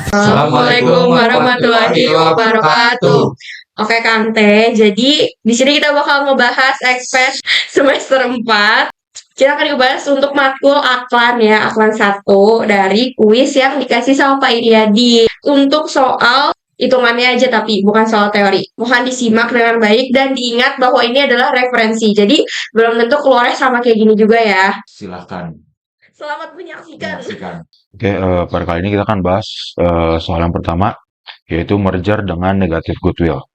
Assalamualaikum warahmatullahi wabarakatuh. Oke Kante, jadi di sini kita bakal ngebahas ekspres semester 4. Kita akan ngebahas untuk matkul Aklan ya, Aklan 1 dari kuis yang dikasih sama Pak Iryadi. Untuk soal hitungannya aja tapi bukan soal teori. Mohon disimak dengan baik dan diingat bahwa ini adalah referensi. Jadi belum tentu keluarnya sama kayak gini juga ya. Silahkan Selamat menyaksikan. Oke, pada kali ini kita akan bahas soal yang pertama, yaitu merger dengan negative goodwill.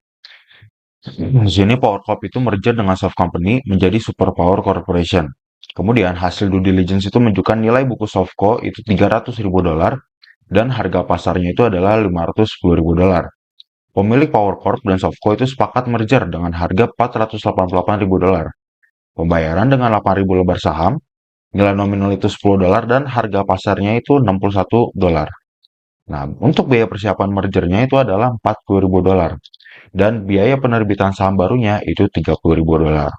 Di sini PowerCorp itu merger dengan Soft Company menjadi Superpower Corporation. Kemudian hasil due diligence itu menunjukkan nilai buku Softco itu $300.000 dan harga pasarnya itu adalah $510.000. Pemilik PowerCorp dan Softco itu sepakat merger dengan harga $488.000. Pembayaran dengan 8.000 lembar saham, nilai nominal itu $10 dan harga pasarnya itu $61. Nah, untuk biaya persiapan mergernya itu adalah $40.000 dan biaya penerbitan saham barunya itu $30.000.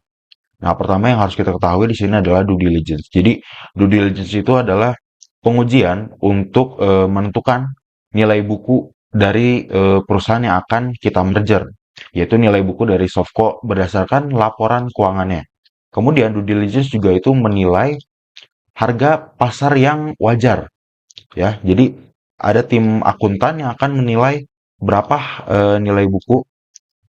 Nah, pertama yang harus kita ketahui di sini adalah due diligence. Jadi, due diligence itu adalah pengujian untuk menentukan nilai buku dari perusahaan yang akan kita merger, yaitu nilai buku dari Softco berdasarkan laporan keuangannya. Kemudian due diligence juga itu menilai harga pasar yang wajar, ya. Jadi ada tim akuntan yang akan menilai berapa nilai buku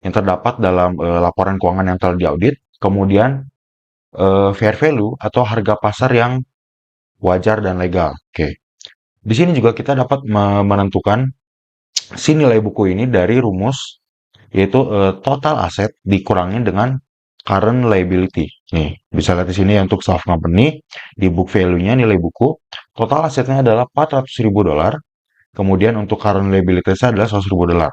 yang terdapat dalam laporan keuangan yang telah diaudit, kemudian fair value atau harga pasar yang wajar dan legal. Oke. Di sini juga kita dapat menentukan si nilai buku ini dari rumus, yaitu total aset dikurangi dengan current liability. Nih, bisa lihat di sini ya, untuk Soft Company di book value-nya nilai buku total asetnya adalah $400.000. Kemudian untuk current liabilities adalah $100.000.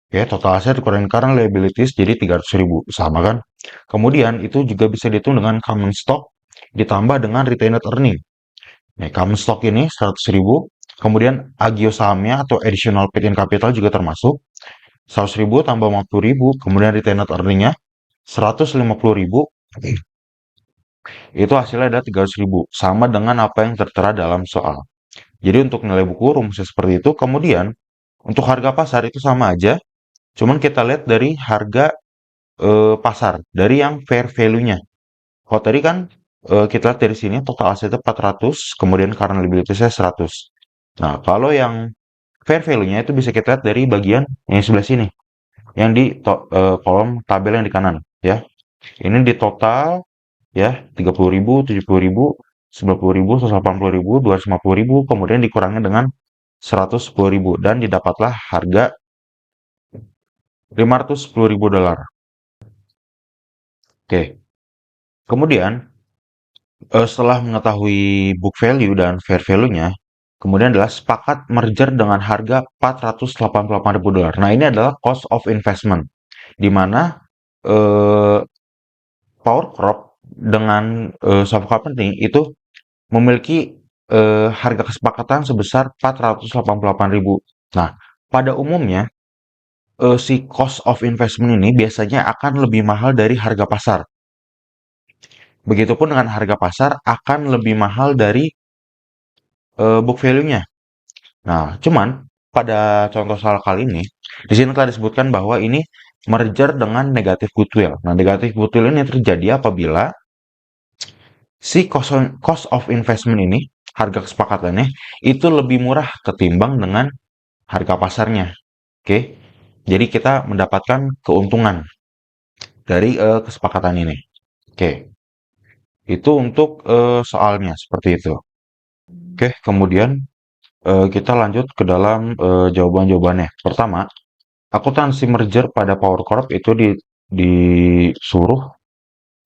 Oke, total aset dikurangi current liabilities jadi 300.000, sama kan? Kemudian itu juga bisa dihitung dengan common stock ditambah dengan retained earning. Nih, common stock ini 100.000, kemudian agio sahamnya atau additional paid in capital juga termasuk 100.000 tambah 50.000, kemudian retained earningnya 150.000, itu hasilnya adalah 300.000, sama dengan apa yang tertera dalam soal. Jadi untuk nilai buku rumusnya seperti itu. Kemudian untuk harga pasar itu sama aja, cuman kita lihat dari harga pasar, dari yang fair value-nya. Kalau tadi kan kita lihat dari sini total asetnya 400, kemudian current liabilities-nya 100. Nah, kalau yang fair value-nya itu bisa kita lihat dari bagian yang sebelah sini, yang di kolom tabel yang di kanan, ya. Ini di total, ya, 30.000, 70.000, 90.000, 180.000, 250.000, kemudian dikurangi dengan 110.000 dan didapatlah harga $510.000. Oke. Kemudian setelah mengetahui book value dan fair value-nya, kemudian adalah sepakat merger dengan harga $488.000. Nah, ini adalah cost of investment, di mana eh, Power Crop dengan Soft Company itu memiliki harga kesepakatan sebesar 488.000. Nah, pada umumnya si cost of investment ini biasanya akan lebih mahal dari harga pasar. Begitupun dengan harga pasar akan lebih mahal dari book value-nya. Nah, cuman pada contoh soal kali ini, di sini telah disebutkan bahwa ini merger dengan negatif goodwill. Nah, negatif goodwill ini terjadi apabila si cost of investment ini, harga kesepakatannya, itu lebih murah ketimbang dengan harga pasarnya. Oke, jadi kita mendapatkan keuntungan dari kesepakatan ini. Oke, itu untuk soalnya seperti itu. Oke, kemudian kita lanjut ke dalam jawaban-jawabannya. Pertama, akuntansi merger pada Power Corp itu disuruh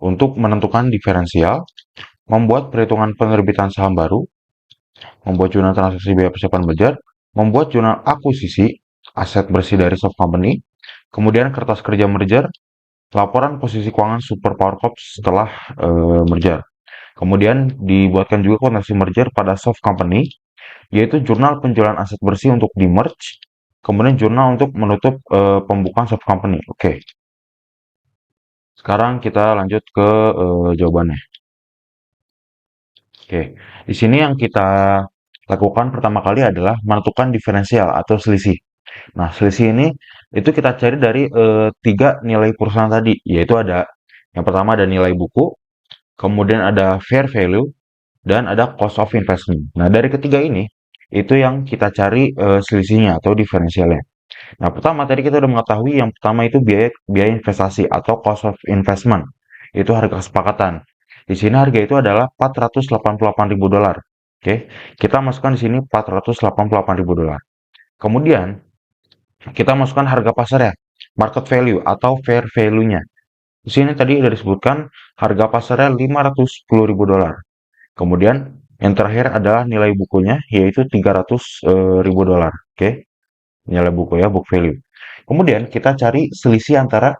untuk menentukan diferensial, membuat perhitungan penerbitan saham baru, membuat jurnal transaksi biaya persiapan merger, membuat jurnal akuisisi aset bersih dari Soft Company, kemudian kertas kerja merger, laporan posisi keuangan Super Power Corp setelah merger. Kemudian dibuatkan juga konteks merger pada Soft Company, yaitu jurnal penjualan aset bersih untuk di-merge, kemudian jurnal untuk menutup pembukaan Soft Company. Oke. Sekarang kita lanjut ke jawabannya. Oke. Di sini yang kita lakukan pertama kali adalah menentukan diferensial atau selisih. Nah, selisih ini itu kita cari dari tiga nilai perusahaan tadi, yaitu ada yang pertama ada nilai buku, kemudian ada fair value, dan ada cost of investment. Nah, dari ketiga ini itu yang kita cari selisihnya atau diferensialnya. Nah, pertama tadi kita udah mengetahui yang pertama itu biaya biaya investasi atau cost of investment. Itu harga kesepakatan. Di sini harga itu adalah $488.000. Oke, kita masukkan di sini $488.000. Kemudian kita masukkan harga pasarnya, market value atau fair value-nya. Di sini tadi sudah disebutkan harga pasarnya $510.000. Kemudian yang terakhir adalah nilai bukunya yaitu $300.000. Oke, nilai buku ya, book value. Kemudian kita cari selisih antara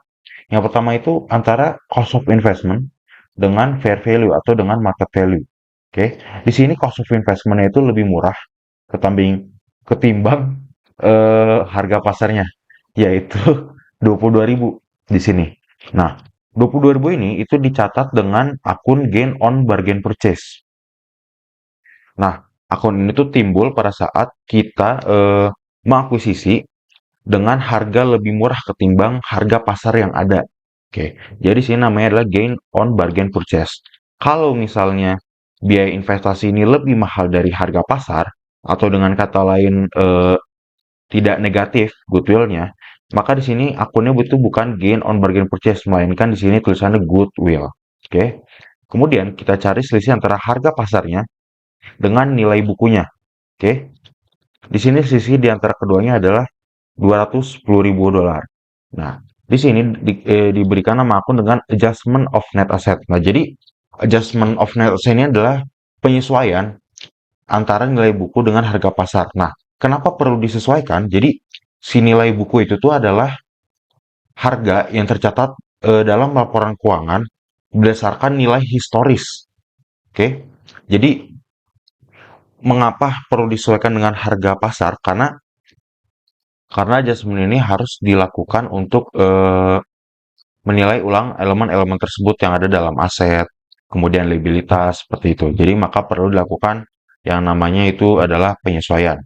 yang pertama itu antara cost of investment dengan fair value atau dengan market value. Oke, di sini cost of investment itu lebih murah ketimbang harga pasarnya, yaitu 22.000 di sini. Nah, 22.000 ini itu dicatat dengan akun gain on bargain purchase. Nah, akun ini tuh timbul pada saat kita mengakuisisi dengan harga lebih murah ketimbang harga pasar yang ada. Oke, jadi sini namanya adalah gain on bargain purchase. Kalau misalnya biaya investasi ini lebih mahal dari harga pasar, atau dengan kata lain tidak negatif goodwill-nya, maka di sini akunnya itu bukan gain on bargain purchase, melainkan di sini tulisannya goodwill. Oke, kemudian kita cari selisih antara harga pasarnya dengan nilai bukunya. Oke, di sini selisih di antara keduanya adalah $210.000. Nah, di sini diberikan nama akun dengan adjustment of net asset. Nah, jadi adjustment of net asset ini adalah penyesuaian antara nilai buku dengan harga pasar. Nah, kenapa perlu disesuaikan? Jadi, si nilai buku itu tuh adalah harga yang tercatat dalam laporan keuangan berdasarkan nilai historis. Oke, jadi mengapa perlu disesuaikan dengan harga pasar? Karena adjustment ini harus dilakukan untuk menilai ulang elemen-elemen tersebut yang ada dalam aset, kemudian liabilitas, seperti itu. Jadi maka perlu dilakukan yang namanya itu adalah penyesuaian.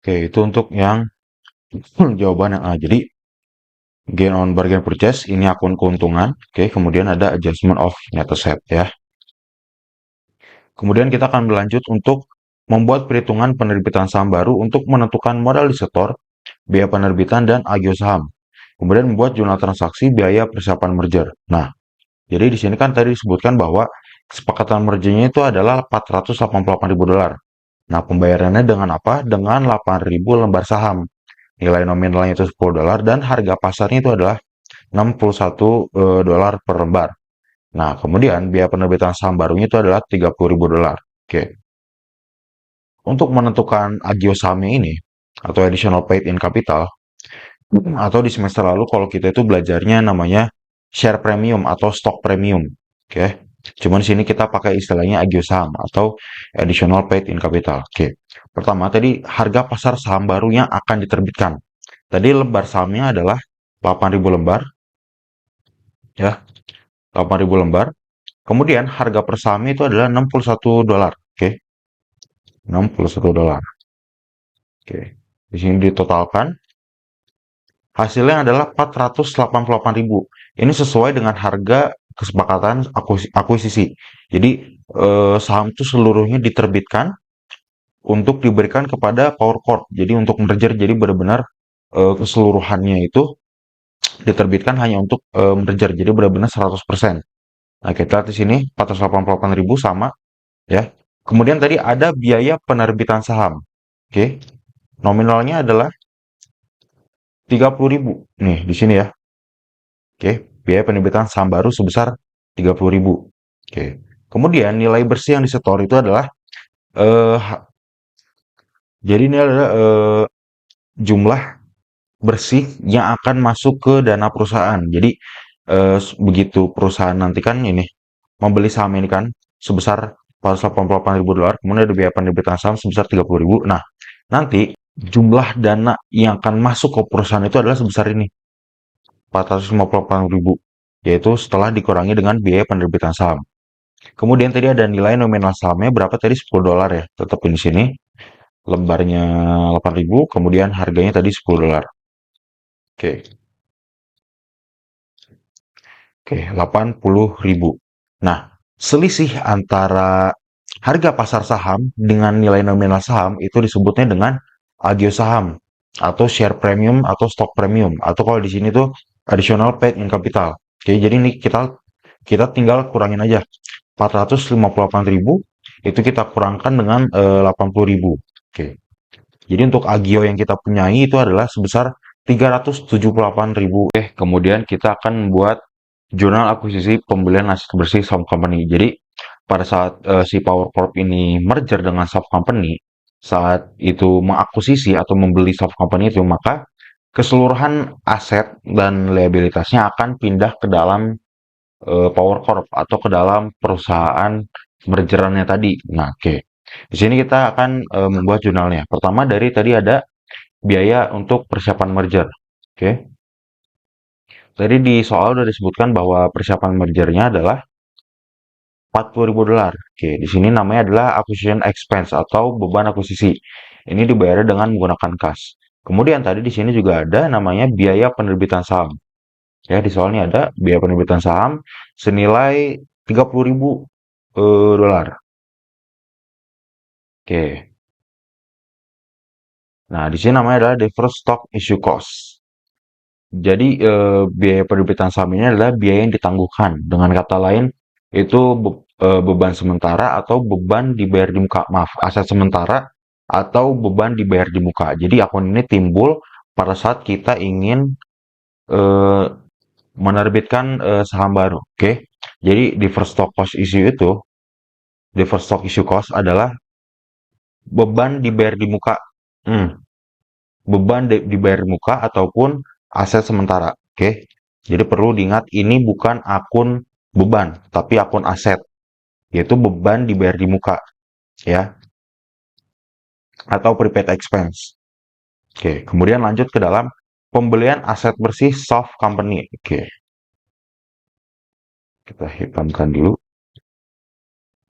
Oke, itu untuk yang jawaban yang A. Jadi gain on bargain purchase ini akun keuntungan. Oke, kemudian ada adjustment of net asset ya. Kemudian kita akan berlanjut untuk membuat perhitungan penerbitan saham baru untuk menentukan modal disetor, biaya penerbitan, dan agio saham. Kemudian membuat jurnal transaksi biaya persiapan merger. Nah, jadi di sini kan tadi disebutkan bahwa kesepakatan mergernya itu adalah $488.000. Nah, pembayarannya dengan apa? Dengan 8.000 lembar saham. Nilai nominalnya itu $10 dan harga pasarnya itu adalah $61 per lembar. Nah, kemudian biaya penerbitan saham barunya itu adalah $30.000. Oke. Untuk menentukan agio sahamnya ini atau additional paid in capital, atau di semester lalu kalau kita itu belajarnya namanya share premium atau stock premium. Oke. Cuman di sini kita pakai istilahnya agio saham atau additional paid in capital. Oke. Pertama tadi harga pasar saham baru yang akan diterbitkan. Tadi lembar sahamnya adalah 8.000 lembar. Ya. 8.000 lembar. Kemudian harga per sahamnya itu adalah $61. Oke. $61. Oke. Di sini ditotalkan hasilnya adalah 488.000. Ini sesuai dengan harga kesepakatan akuisisi. Jadi saham itu seluruhnya diterbitkan untuk diberikan kepada Power Corp. Jadi untuk merger, jadi benar-benar keseluruhannya itu diterbitkan hanya untuk merger. Jadi benar-benar 100%. Nah, kita lihat di sini 488.000 sama ya. Kemudian tadi ada biaya penerbitan saham. Oke. Nominalnya adalah 30.000. Nih, di sini ya. Oke, biaya penerbitan saham baru sebesar 30.000. Oke. Kemudian nilai bersih yang disetor itu adalah eh jadi ini adalah jumlah bersih yang akan masuk ke dana perusahaan. Jadi begitu perusahaan nanti kan ini membeli saham ini kan sebesar $488.000, kemudian ada biaya penerbitan saham sebesar 30.000. Nah, nanti jumlah dana yang akan masuk ke perusahaan itu adalah sebesar ini, 458.000, yaitu setelah dikurangi dengan biaya penerbitan saham. Kemudian tadi ada nilai nominal sahamnya berapa tadi, $10 ya. Tetapin di sini. Lembarnya 8.000, kemudian harganya tadi $10. Oke. Oke, 80.000. Nah, selisih antara harga pasar saham dengan nilai nominal saham itu disebutnya dengan agio saham atau share premium atau stock premium atau kalau di sini tuh additional paid in capital. Oke, jadi ini kita kita tinggal kurangin aja 458.000 itu kita kurangkan dengan 80.000. Oke. Jadi untuk agio yang kita punyai itu adalah sebesar 378.000. Oke, kemudian kita akan membuat jurnal akuisisi pembelian aset bersih saham company. Jadi pada saat si Power Corp ini merger dengan sub company, saat itu mengakuisisi atau membeli sub company itu, maka keseluruhan aset dan liabilitasnya akan pindah ke dalam Power Corp atau ke dalam perusahaan mergerannya tadi. Nah, oke. Di sini kita akan membuat jurnalnya. Pertama dari tadi ada biaya untuk persiapan merger. Oke. Tadi di soal udah disebutkan bahwa persiapan mergernya adalah $40.000. Oke, di sini namanya adalah acquisition expense atau beban akuisisi. Ini dibayar dengan menggunakan kas. Kemudian tadi di sini juga ada namanya biaya penerbitan saham. Ya, di soalnya ada biaya penerbitan saham senilai $30.000. Oke. Nah, di sini namanya adalah deferred stock issue cost. Jadi biaya penerbitan saham ini adalah biaya yang ditangguhkan. Dengan kata lain, itu beban sementara atau beban dibayar di muka. Maaf, aset sementara atau beban dibayar di muka. Jadi akun ini timbul pada saat kita ingin eh, menerbitkan saham baru. Oke. Jadi deferred stock issue cost adalah beban dibayar di muka. Hmm. Beban dibayar di muka ataupun aset sementara. Oke. Jadi perlu diingat ini bukan akun beban, tapi akun aset, yaitu beban dibayar di muka, ya, atau prepaid expense. Oke, kemudian lanjut ke dalam pembelian aset bersih soft company. Oke, kita hitamkan dulu.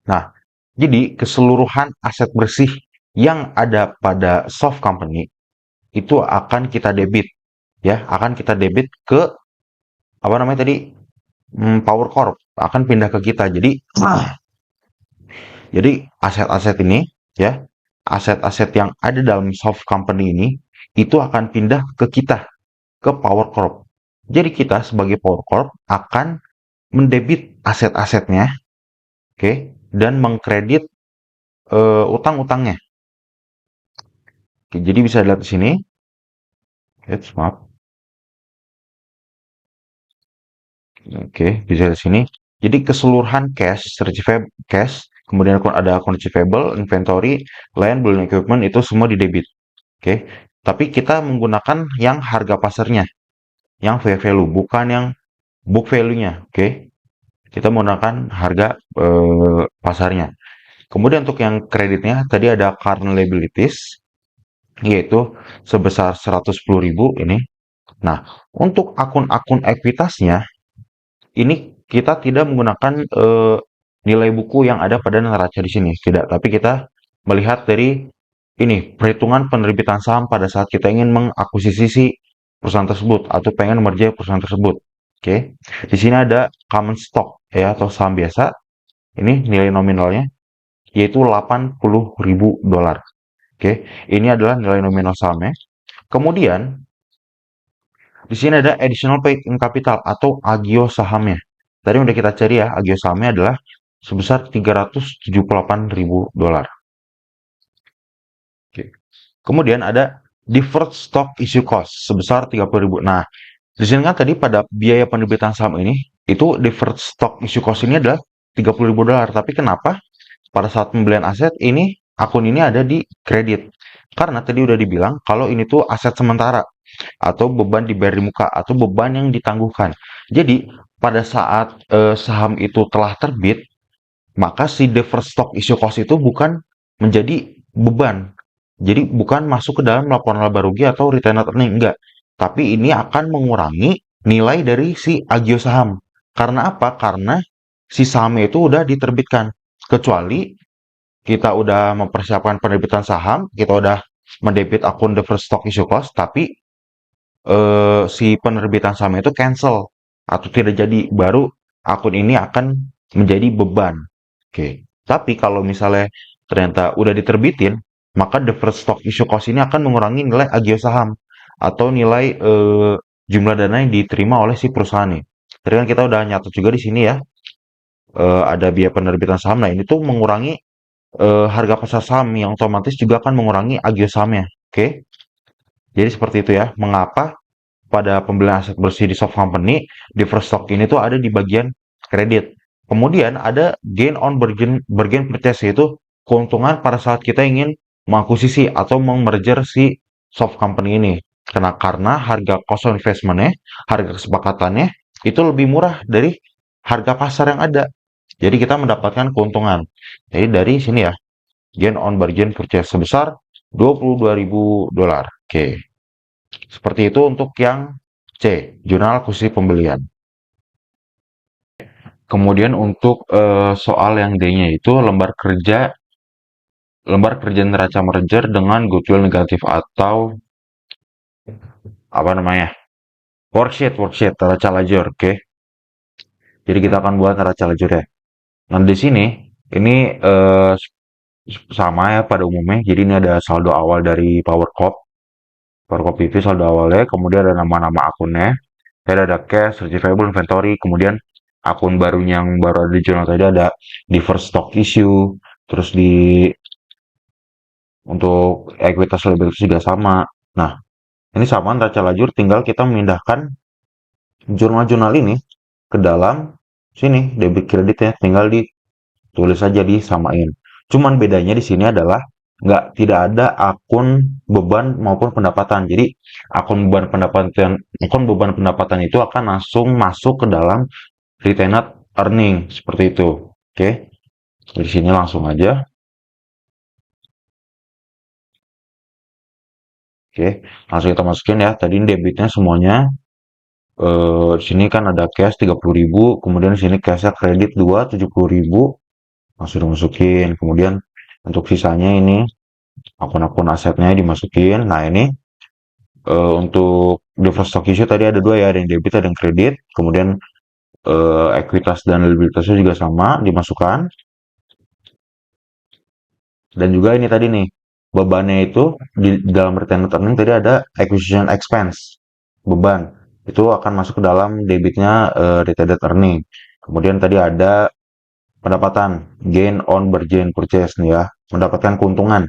Nah, jadi keseluruhan aset bersih yang ada pada soft company itu akan kita debit, ya, akan kita debit ke apa namanya tadi, Power Corp akan pindah ke kita. Jadi aset-aset ini, ya, aset-aset yang ada dalam soft company ini itu akan pindah ke kita, ke Power Corp. Jadi kita sebagai Power Corp akan mendebit aset-asetnya, oke, dan mengkredit utang-utangnya. Oke, jadi bisa dilihat di sini. Maaf. Oke, bisa di sini. Jadi keseluruhan cash, kemudian ada akun receivable, inventory, land, building equipment itu semua di debit. Oke, tapi kita menggunakan yang harga pasarnya, yang fair value, bukan yang book value-nya. Oke, kita menggunakan harga pasarnya. Kemudian untuk yang kreditnya tadi ada current liabilities, yaitu sebesar 110.000 ini. Nah, untuk akun-akun ekuitasnya ini kita tidak menggunakan nilai buku yang ada pada neraca di sini, tidak. Tapi kita melihat dari ini perhitungan penerbitan saham pada saat kita ingin mengakuisisi perusahaan tersebut atau pengen merger perusahaan tersebut. Oke, di sini ada common stock ya atau saham biasa. Ini nilai nominalnya yaitu $80.000. Oke, ini adalah nilai nominal sahamnya. Kemudian di sini ada additional paid in capital atau agio sahamnya. Tadi udah kita cari ya, agio sahamnya adalah sebesar $378.000. Oke. Kemudian ada deferred stock issue cost sebesar 30.000. Nah, di sini kan tadi pada biaya penerbitan saham ini itu deferred stock issue cost ini adalah $30.000. Tapi kenapa pada saat pembelian aset ini akun ini ada di kredit? Karena tadi udah dibilang kalau ini tuh aset sementara atau beban dibayar di muka atau beban yang ditangguhkan. Jadi pada saat saham itu telah terbit, maka si deferred stock issue cost itu bukan menjadi beban. Jadi bukan masuk ke dalam laporan laba rugi atau retained earning, enggak. Tapi ini akan mengurangi nilai dari si agio saham. Karena apa? Karena si sahamnya itu udah diterbitkan. Kecuali kita udah mempersiapkan penerbitan saham, kita udah mendebit akun deferred stock issue cost, tapi si penerbitan saham itu cancel atau tidak jadi, baru akun ini akan menjadi beban. Oke. Tapi kalau misalnya ternyata udah diterbitin, maka deferred stock issue cost ini akan mengurangi nilai agio saham atau nilai jumlah dana yang diterima oleh si perusahaan nih. Tadi kan kita udah nyatet juga di sini ya, ada biaya penerbitan saham. Nah, ini tuh mengurangi harga pasar saham yang otomatis juga akan mengurangi agio sahamnya. Oke. Jadi seperti itu ya. Mengapa pada pembelian aset bersih di soft company, di first stock ini tuh ada di bagian kredit. Kemudian ada gain on bargain purchase, yaitu keuntungan pada saat kita ingin mengakuisisi atau merger si soft company ini. Karena harga cost of investment-nya, harga kesepakatannya itu lebih murah dari harga pasar yang ada. Jadi kita mendapatkan keuntungan. Jadi dari sini ya, gain on bargain purchase sebesar $22.000. Oke. Seperti itu untuk yang C, jurnal akuisisi pembelian. Kemudian untuk soal yang D-nya itu lembar kerja neraca merger dengan goodwill negatif atau apa namanya? Worksheet neraca lajur, oke. Jadi kita akan buat neraca lajur ya. Nah, di sini ini sama ya pada umumnya. Jadi ini ada saldo awal dari PowerCorp itu saldo awalnya, kemudian ada nama-nama akunnya. Ada cash, receivable, inventory, kemudian akun barunya yang baru ada di jurnal tadi ada di first stock issue, terus di untuk ekuitas liabilitas juga sama. Nah, ini sama neraca lajur, tinggal kita memindahkan jurnal-jurnal ini ke dalam sini debit kreditnya, tinggal ditulis saja disamain. Cuman bedanya di sini adalah tidak ada akun beban maupun pendapatan. Jadi akun beban pendapatan itu akan langsung masuk ke dalam retained earning seperti itu. Oke. Di sini langsung aja. Oke, langsung kita masukin ya. Tadi debitnya semuanya. Di sini kan ada cash 30.000, kemudian di sini cashnya kredit 2 70.000, langsung dimasukin. Kemudian untuk sisanya ini akun-akun asetnya dimasukin. Nah, ini untuk deferred stock issue tadi ada dua ya, ada yang debit, ada yang kredit. Kemudian ekuitas dan liabilitasnya juga sama dimasukkan. Dan juga ini tadi nih, bebannya itu di dalam retained earning tadi ada acquisition expense, beban. Itu akan masuk ke dalam debitnya retained earning. Kemudian tadi ada pendapatan, gain on bargain purchase nih ya, mendapatkan keuntungan.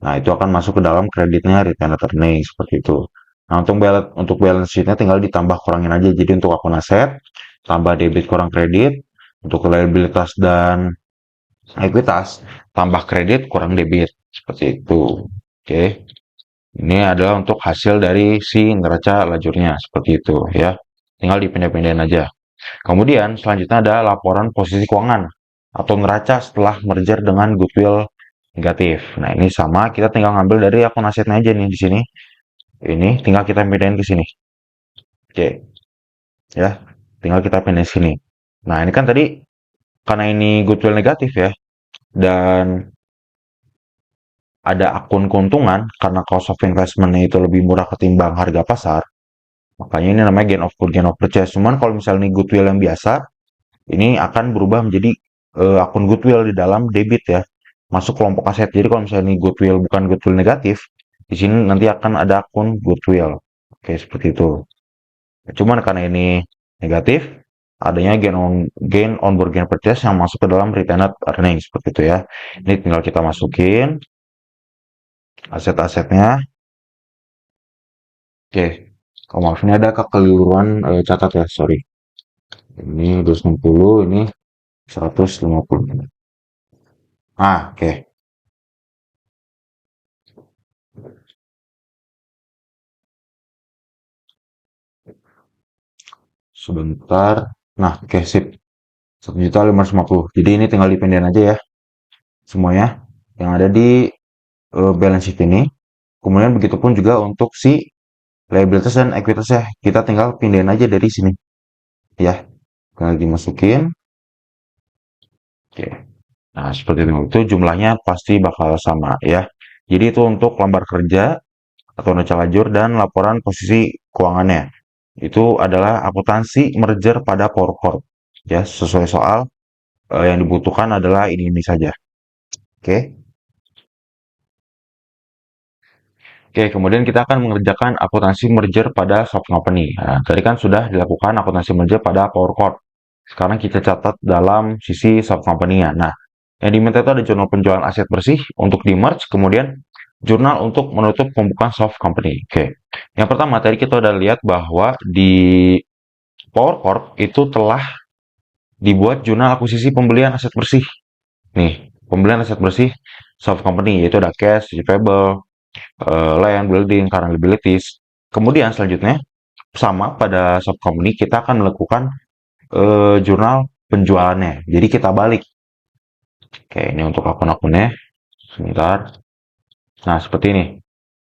Nah, itu akan masuk ke dalam kreditnya retained earning seperti itu. Nah, untuk balance sheet-nya tinggal ditambah kurangin aja. Jadi untuk akun aset, tambah debit kurang kredit, untuk liabilitas dan ekuitas, tambah kredit kurang debit. Seperti itu. Oke. Ini adalah untuk hasil dari si neraca lajurnya. Seperti itu ya. Tinggal dipindah-pindahin aja. Kemudian selanjutnya ada laporan posisi keuangan atau neraca setelah merger dengan goodwill negatif. Nah, ini sama, kita tinggal ngambil dari akun asetnya aja nih di sini. Ini tinggal kita pindahin ke sini. Oke. Ya. Tinggal kita pindahin sini. Nah, ini kan tadi karena ini goodwill negatif ya, dan ada akun keuntungan karena cost of investment-nya itu lebih murah ketimbang harga pasar, makanya ini namanya gain of purchase. Cuman kalau misalnya ini goodwill yang biasa, ini akan berubah menjadi akun goodwill di dalam debit ya, masuk kelompok aset. Jadi kalau misalnya ini goodwill bukan goodwill negatif, di sini nanti akan ada akun goodwill. Oke, seperti itu. Cuman karena ini negatif, adanya gain on bargain purchase yang masuk ke dalam retained earnings seperti itu ya. Ini tinggal kita masukin aset-asetnya. Oke, oh, maaf ini ada kekeliruan catat ya, sorry. Ini 260, ini 150. Oke. Sebentar. Nah, oke, sip. 1.550. Jadi ini tinggal dipindahin aja ya, semuanya yang ada di balance sheet ini. Kemudian begitupun juga untuk si liabilitas dan ekuitasnya. Kita tinggal pindahin aja dari sini. Ya, tinggal dimasukin. Oke. Nah, seperti itu. Itu jumlahnya pasti bakal sama ya. Jadi itu untuk lembar kerja atau nota lajur dan laporan posisi keuangannya. Itu adalah akuntansi merger pada Power Corp. Ya, sesuai soal yang dibutuhkan adalah ini saja. Oke. Oke, kemudian kita akan mengerjakan akuntansi merger pada soft company. Nah, tadi kan sudah dilakukan akuntansi merger pada Power Corp. Sekarang kita catat dalam sisi soft company-nya. Nah, yang diminta itu ada jurnal penjualan aset bersih untuk di merge, kemudian jurnal untuk menutup pembukaan soft company. Oke. Yang pertama tadi kita udah lihat bahwa di Power Corp itu telah dibuat jurnal akuisisi pembelian aset bersih. Nih, pembelian aset bersih soft company yaitu ada cash, receivable, land, building, current liabilities. Kemudian selanjutnya sama pada soft company kita akan melakukan jurnal penjualannya. Jadi kita balik. Oke, ini untuk akun-akunnya. Sebentar. Nah, seperti ini.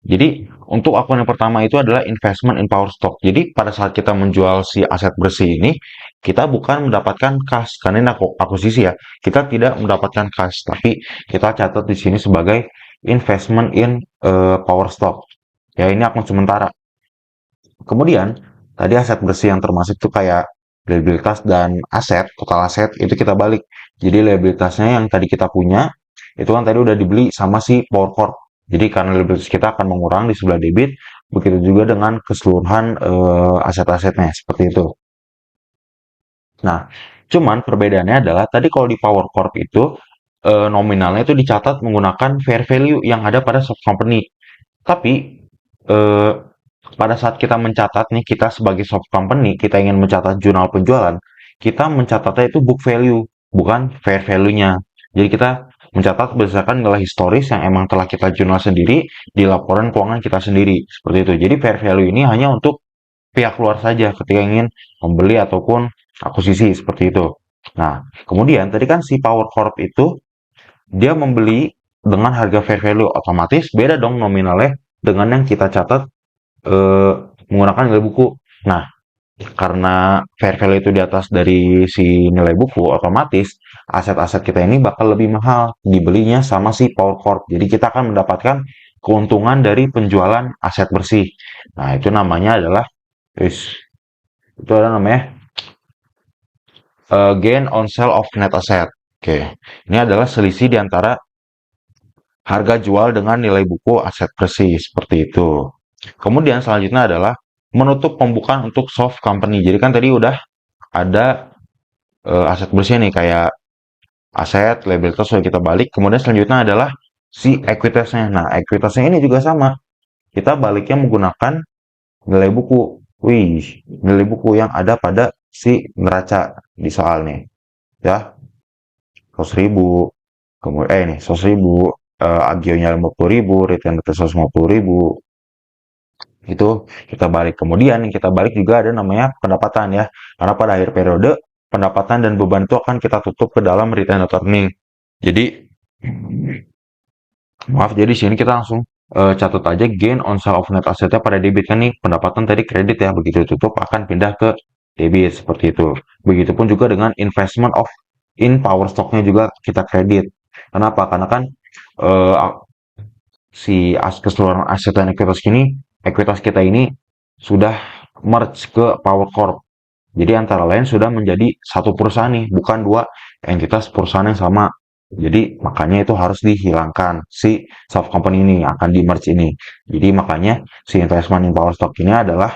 Jadi, untuk akun yang pertama itu adalah investment in power stock. Jadi, pada saat kita menjual si aset bersih ini, kita bukan mendapatkan cash. Karena ini akuisisi ya. Kita tidak mendapatkan cash. Tapi, kita catat di sini sebagai investment in power stock. Ya, ini akun sementara. Kemudian, tadi aset bersih yang termasuk itu kayak liabilitas dan aset, total aset, itu kita balik. Jadi, liabilitasnya yang tadi kita punya, itu kan tadi udah dibeli sama si Power Corp. Jadi, karena liabilitas kita akan mengurang di sebelah debit, begitu juga dengan keseluruhan aset-asetnya, seperti itu. Nah, cuman perbedaannya adalah tadi kalau di Power Corp itu, nominalnya itu dicatat menggunakan fair value yang ada pada soft company. Tapi, eh, pada saat kita mencatat nih, kita sebagai soft company, kita ingin mencatat jurnal penjualan, kita mencatatnya itu book value, bukan fair value-nya. Jadi kita mencatat berdasarkan nilai historis yang emang telah kita jurnal sendiri di laporan keuangan kita sendiri. Seperti itu. Jadi fair value ini hanya untuk pihak luar saja ketika ingin membeli ataupun akuisisi seperti itu. Nah, kemudian tadi kan si Power Corp itu dia membeli dengan harga fair value, otomatis beda dong nominalnya dengan yang kita catat eh, menggunakan nilai buku. Nah, karena fair value itu di atas dari si nilai buku, otomatis aset-aset kita ini bakal lebih mahal dibelinya sama si Power Corp. Jadi kita akan mendapatkan keuntungan dari penjualan aset bersih. Nah, itu namanya adalah itu adalah namanya gain on sale of net asset. Oke, ini adalah selisih di antara harga jual dengan nilai buku aset bersih seperti itu. Kemudian selanjutnya adalah menutup pembukaan untuk soft company. Jadi kan tadi udah ada aset bersih nih kayak aset, liabilitas sudah kita balik. Kemudian selanjutnya adalah si ekuitasnya. Nah, ekuitasnya ini juga sama. Kita baliknya menggunakan nilai buku. Wih, nilai buku yang ada pada si neraca di soal nih. Ya, 100.000. Kemudian ini 100.000, agionya 50.000, return 150.000. Itu kita balik. Kemudian yang kita balik juga ada namanya pendapatan ya. Karena pada akhir periode pendapatan dan beban itu akan kita tutup ke dalam return atau earning. Jadi maaf, jadi sini kita langsung catat aja gain on sale of net assetnya pada debit kan nih pendapatan tadi kredit ya, begitu tutup akan pindah ke debit seperti itu. Begitupun juga dengan investment of in power stocknya juga kita kredit. Kenapa? Karena kan eh, si keseluruhan aset dan ekuitas kita ini sudah merge ke Power Corp. Jadi antara lain sudah menjadi satu perusahaan nih, bukan dua entitas perusahaan yang sama. Jadi makanya itu harus dihilangkan si soft company ini akan di merge ini. Jadi makanya si investment in power stock ini adalah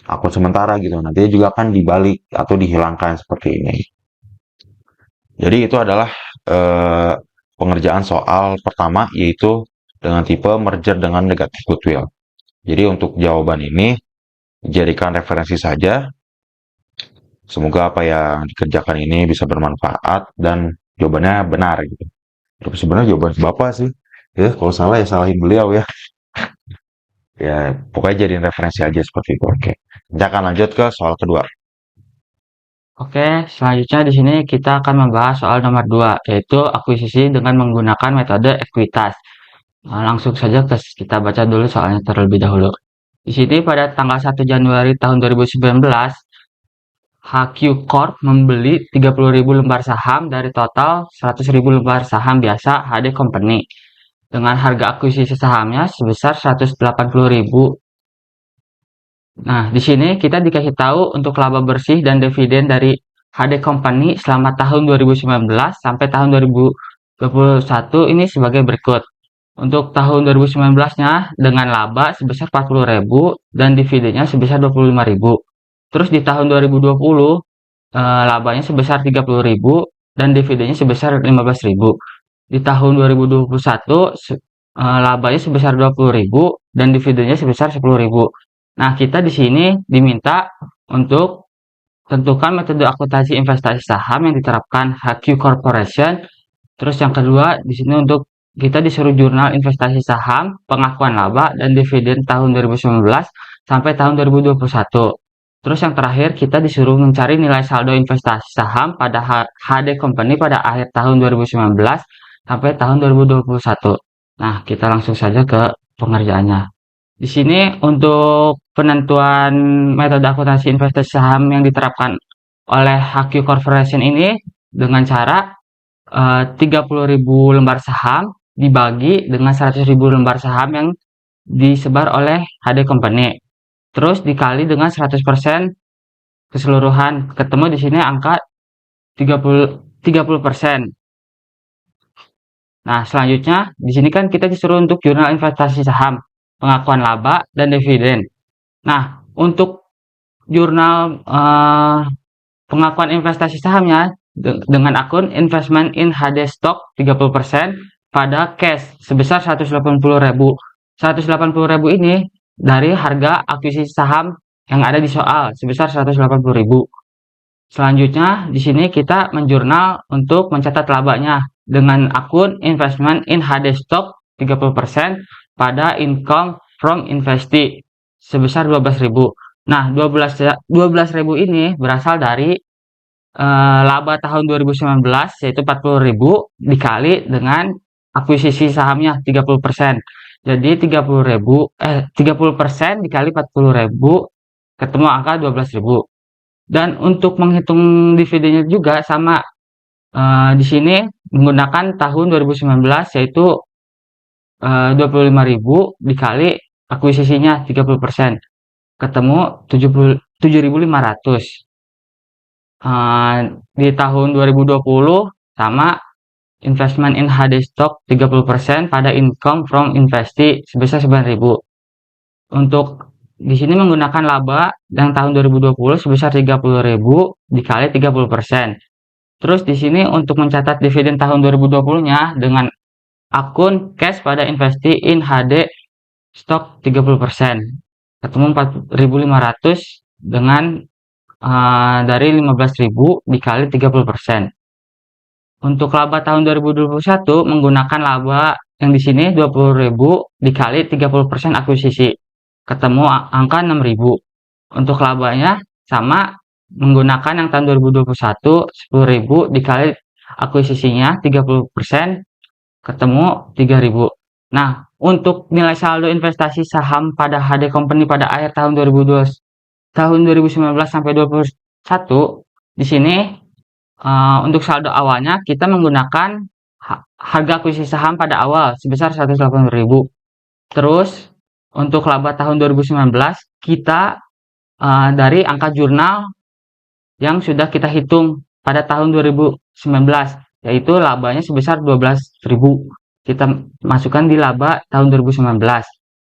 akun sementara gitu. Nantinya juga akan dibalik atau dihilangkan seperti ini. Jadi itu adalah eh, pengerjaan soal pertama yaitu dengan tipe merger dengan negatif goodwill. Jadi untuk jawaban ini jadikan referensi saja. Semoga apa yang dikerjakan ini bisa bermanfaat dan jawabannya benar gitu. Tapi sebenarnya jawaban Bapak sih. Ya, kalau salah ya salahin beliau ya. Ya, pokoknya jadiin referensi aja seperti itu. Oke. Kita akan lanjut ke soal kedua. Oke, selanjutnya di sini kita akan membahas soal nomor 2, yaitu akuisisi dengan menggunakan metode ekuitas. Nah, langsung saja kita baca dulu soalnya terlebih dahulu. Di sini pada tanggal 1 Januari tahun 2019, HQ Corp membeli 30.000 lembar saham dari total 100.000 lembar saham biasa HD Company dengan harga akuisisi sahamnya sebesar 180.000. Nah, di sini kita dikasih tahu untuk laba bersih dan dividen dari HD Company selama tahun 2019 sampai tahun 2021 ini sebagai berikut. Untuk tahun 2019-nya dengan laba sebesar 40.000 dan dividennya sebesar 25.000. Terus di tahun 2020 labanya sebesar 30.000 dan dividennya sebesar 15.000. Di tahun 2021 labanya sebesar 20.000 dan dividennya sebesar 10.000. Nah, kita di sini diminta untuk tentukan metode akuntansi investasi saham yang diterapkan HQ Corporation. Terus yang kedua di sini untuk kita disuruh jurnal investasi saham, pengakuan laba dan dividen tahun 2019 sampai tahun 2021. Terus yang terakhir kita disuruh mencari nilai saldo investasi saham pada HD Company pada akhir tahun 2019 sampai tahun 2021. Nah, kita langsung saja ke pengerjaannya. Di sini untuk penentuan metode akuntansi investasi saham yang diterapkan oleh HQ Corporation ini dengan cara 30.000 lembar saham dibagi dengan 100.000 lembar saham yang disebar oleh HD Company. Terus dikali dengan 100% keseluruhan. Ketemu di sini angka 30%. Nah, selanjutnya di sini kan kita disuruh untuk jurnal investasi saham, pengakuan laba dan dividen. Nah, untuk jurnal pengakuan investasi sahamnya dengan akun investment in HD stock 30% pada cash sebesar 180.000. 180.000 ini dari harga akuisisi saham yang ada di soal sebesar 180.000. Selanjutnya di sini kita menjurnal untuk mencatat labanya dengan akun investment in HD stock 30% pada income from investee sebesar 12.000. Nah, 12.000 ini berasal dari laba tahun 2019 yaitu 40.000 dikali dengan akuisisi sahamnya 30%. Jadi 30% dikali 40.000 ketemu angka 12.000. Dan untuk menghitung dividennya juga sama di sini menggunakan tahun 2019 yaitu 25.000 dikali akuisisinya 30%. Ketemu 7.500. Di tahun 2020 sama investment in HD stock 30% pada income from investee sebesar 9.000. Untuk di sini menggunakan laba yang tahun 2020 sebesar 30.000 dikali 30%. Terus di sini untuk mencatat dividen tahun 2020-nya dengan akun cash pada investee in HD stock 30%. Ketemu 4.500 dengan dari 15.000 dikali 30%. Untuk laba tahun 2021 menggunakan laba yang di sini 20.000 dikali 30% akuisisi. Ketemu angka 6.000. Untuk labanya sama menggunakan yang tahun 2021 10.000 dikali akuisisinya 30% ketemu 3.000. Nah, untuk nilai saldo investasi saham pada HD Company pada akhir tahun 2019 sampai 2021 di sini untuk saldo awalnya kita menggunakan harga akuisisi saham pada awal sebesar 180.000. Terus untuk laba tahun 2019 kita dari angka jurnal yang sudah kita hitung pada tahun 2019 yaitu labanya sebesar 12.000. Kita masukkan di laba tahun 2019.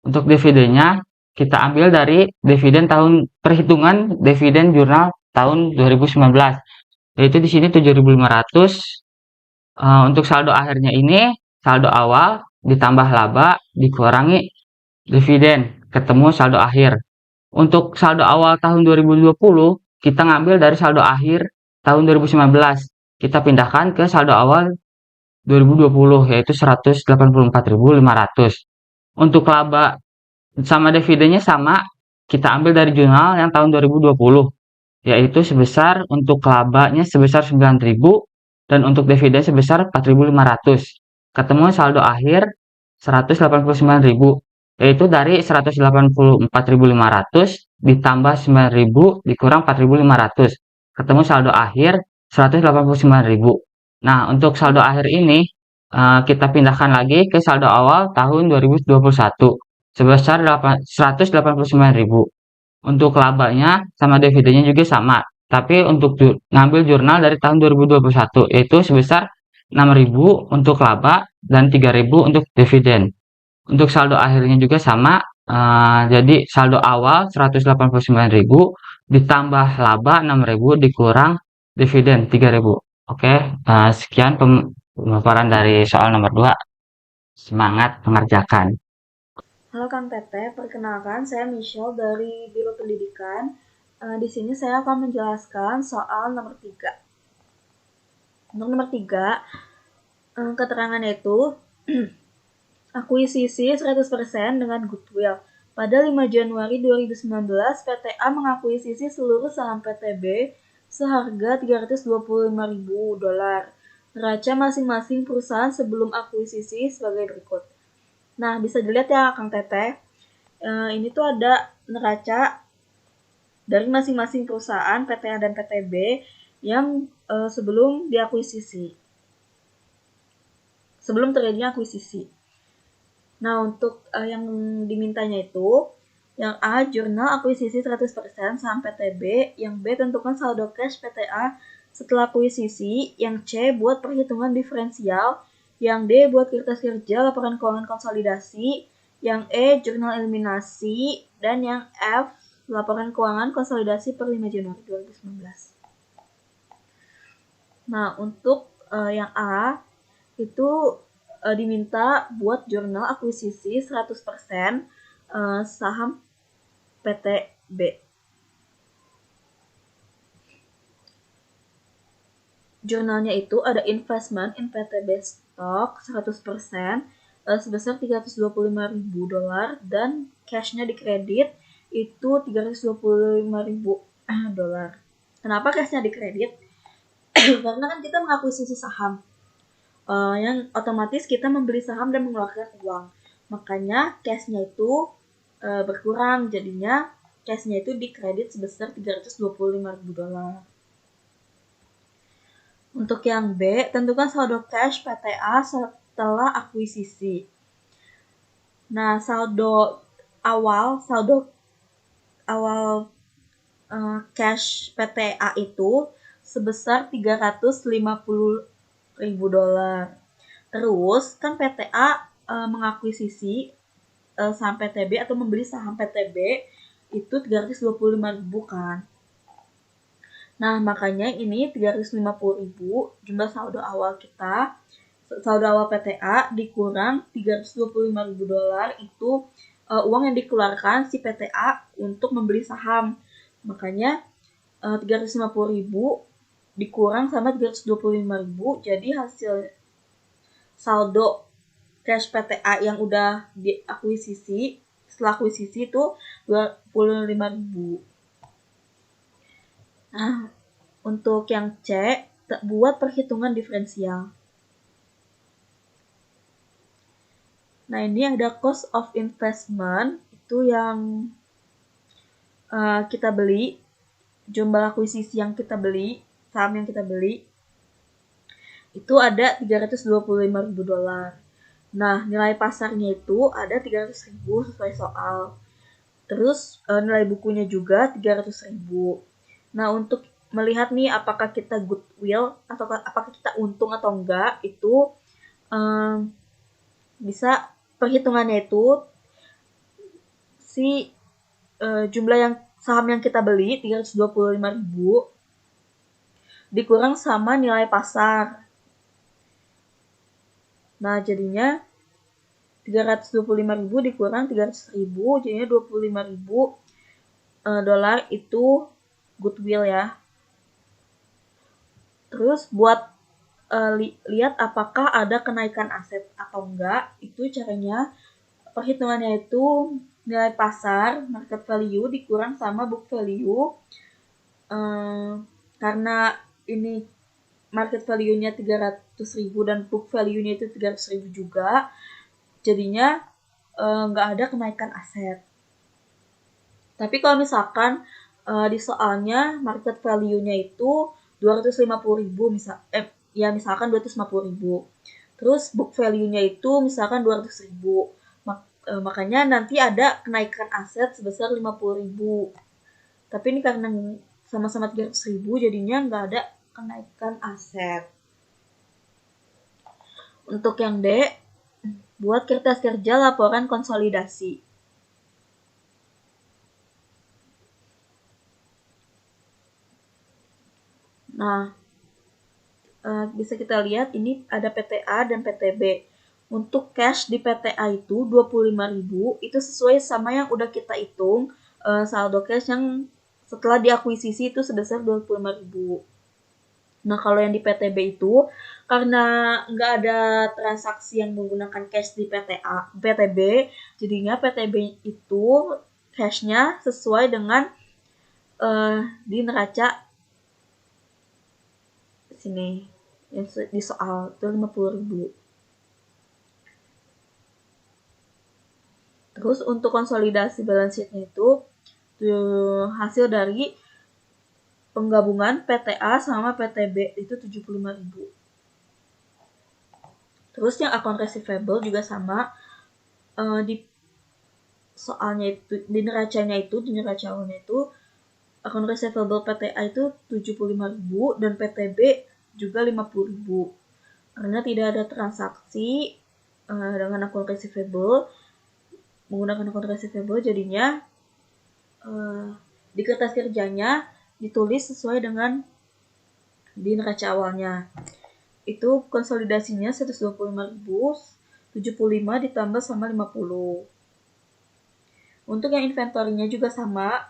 Untuk dividennya kita ambil dari dividen tahun perhitungan dividen jurnal tahun 2019 yaitu di sini 7.500. Untuk saldo akhirnya ini saldo awal ditambah laba dikurangi dividen ketemu saldo akhir. Untuk saldo awal tahun 2020 kita ngambil dari saldo akhir tahun 2019. Kita pindahkan ke saldo awal 2020 yaitu 184.500. Untuk laba sama dividennya sama, kita ambil dari jurnal yang tahun 2020 yaitu sebesar untuk labanya sebesar 9.000 dan untuk dividen sebesar 4.500. Ketemu saldo akhir 189.000 yaitu dari 184.500 ditambah 9.000 dikurang 4.500 ketemu saldo akhir 189.000. Nah, untuk saldo akhir ini kita pindahkan lagi ke saldo awal tahun 2021 sebesar 189.000. Untuk labanya sama dividennya juga sama, tapi untuk ngambil jurnal dari tahun 2021 yaitu sebesar 6.000 untuk laba dan 3.000 untuk dividen. Untuk saldo akhirnya juga sama, jadi saldo awal 189.000 ditambah laba 6.000 dikurang dividen 3.000. Oke, sekian pemaparan dari soal nomor 2. Semangat mengerjakan. Halo Kang Teteh, perkenalkan saya Michelle dari Biro Pendidikan. Di sini saya akan menjelaskan soal nomor 3. Untuk nomor 3, keterangannya itu akuisisi 100% dengan goodwill. Pada 5 Januari 2019, PTA mengakuisisi seluruh saham PTB seharga $325.000. Neraca masing-masing perusahaan sebelum akuisisi sebagai berikut. Nah, bisa dilihat ya Kang Teteh, ini tuh ada neraca dari masing-masing perusahaan PTA dan PTB yang sebelum diakuisisi, sebelum terjadinya akuisisi. Nah, untuk yang dimintanya itu, yang A, jurnal akuisisi 100% saham PTB, yang B, tentukan saldo cash PTA setelah akuisisi, yang C, buat perhitungan diferensial, yang D, buat kertas kerja laporan keuangan konsolidasi, yang E, jurnal eliminasi, dan yang F, laporan keuangan konsolidasi per 5 Januari 2019. Nah, untuk yang A, itu diminta buat jurnal akuisisi 100% saham PTB. Jurnalnya itu ada investment in PTB stock 100% sebesar $325.000 dan cashnya di kredit itu $325.000. Kenapa cashnya di kredit? Karena kan kita mengakuisisi saham yang otomatis kita membeli saham dan mengeluarkan uang. Makanya cashnya itu berkurang, jadinya cashnya itu di kredit sebesar $325.000. Untuk yang B, tentukan saldo cash PTA setelah akuisisi. Nah, saldo awal cash PTA itu sebesar $350.000. Terus kan PTA mengakuisisi saham PTB atau membeli saham PTB itu $325.000 kan. Nah, makanya ini $350.000 jumlah saldo awal kita, saldo awal PTA dikurang $325.000 itu uang yang dikeluarkan si PTA untuk membeli saham. Makanya 350.000 dikurang sama 325.000, jadi hasil saldo cash PTA yang udah diakuisisi setelah akuisisi itu 25.000. Nah, untuk yang C, buat perhitungan diferensial. Nah, ini ada cost of investment, itu yang kita beli, jumlah akuisisi yang kita beli, saham yang kita beli, itu ada $325.000. Nah, nilai pasarnya itu ada 300.000 sesuai soal. Terus nilai bukunya juga 300.000. Nah, untuk melihat nih apakah kita goodwill atau apakah kita untung atau enggak, itu bisa perhitungannya itu si jumlah yang saham yang kita beli 325.000 dikurang sama nilai pasar. Nah, jadinya 325.000 dikurang 300.000, jadinya $25.000 itu goodwill ya. Terus buat lihat apakah ada kenaikan aset atau enggak, itu caranya perhitungannya itu nilai pasar market value dikurang sama book value. Karena ini market value-nya 300.000 dan book value-nya itu 300.000 juga, jadinya nggak ada kenaikan aset. Tapi kalau misalkan Di soalnya market value-nya itu 250.000 misalkan 250.000. Terus book value-nya itu misalkan 200.000. Makanya nanti ada kenaikan aset sebesar 50.000. Tapi ini karena sama-sama 300.000 jadinya nggak ada kenaikan aset. Untuk yang D, buat kertas kerja laporan konsolidasi. Nah, bisa kita lihat ini ada PTA dan PTB. Untuk cash di PTA itu 25.000, itu sesuai sama yang udah kita hitung saldo cash yang setelah diakuisisi itu sebesar 25.000. Nah, kalau yang di PTB itu karena nggak ada transaksi yang menggunakan cash di PTB, jadinya PTB itu cashnya sesuai dengan di neraca sini yang di soal itu 50.000. Terus untuk konsolidasi balance sheet-nya itu hasil dari penggabungan PTA sama PTB itu 75.000. Terus yang account receivable juga sama, di soalnya itu di neraca awalnya itu account receivable PTA itu 75.000 dan PTB juga 50.000. Karena tidak ada transaksi dengan account receivable, menggunakan account receivable jadinya di kertas kerjanya ditulis sesuai dengan di neraca awalnya. Itu konsolidasinya 125.000, 75 ditambah sama 50. Untuk yang inventory-nya juga sama,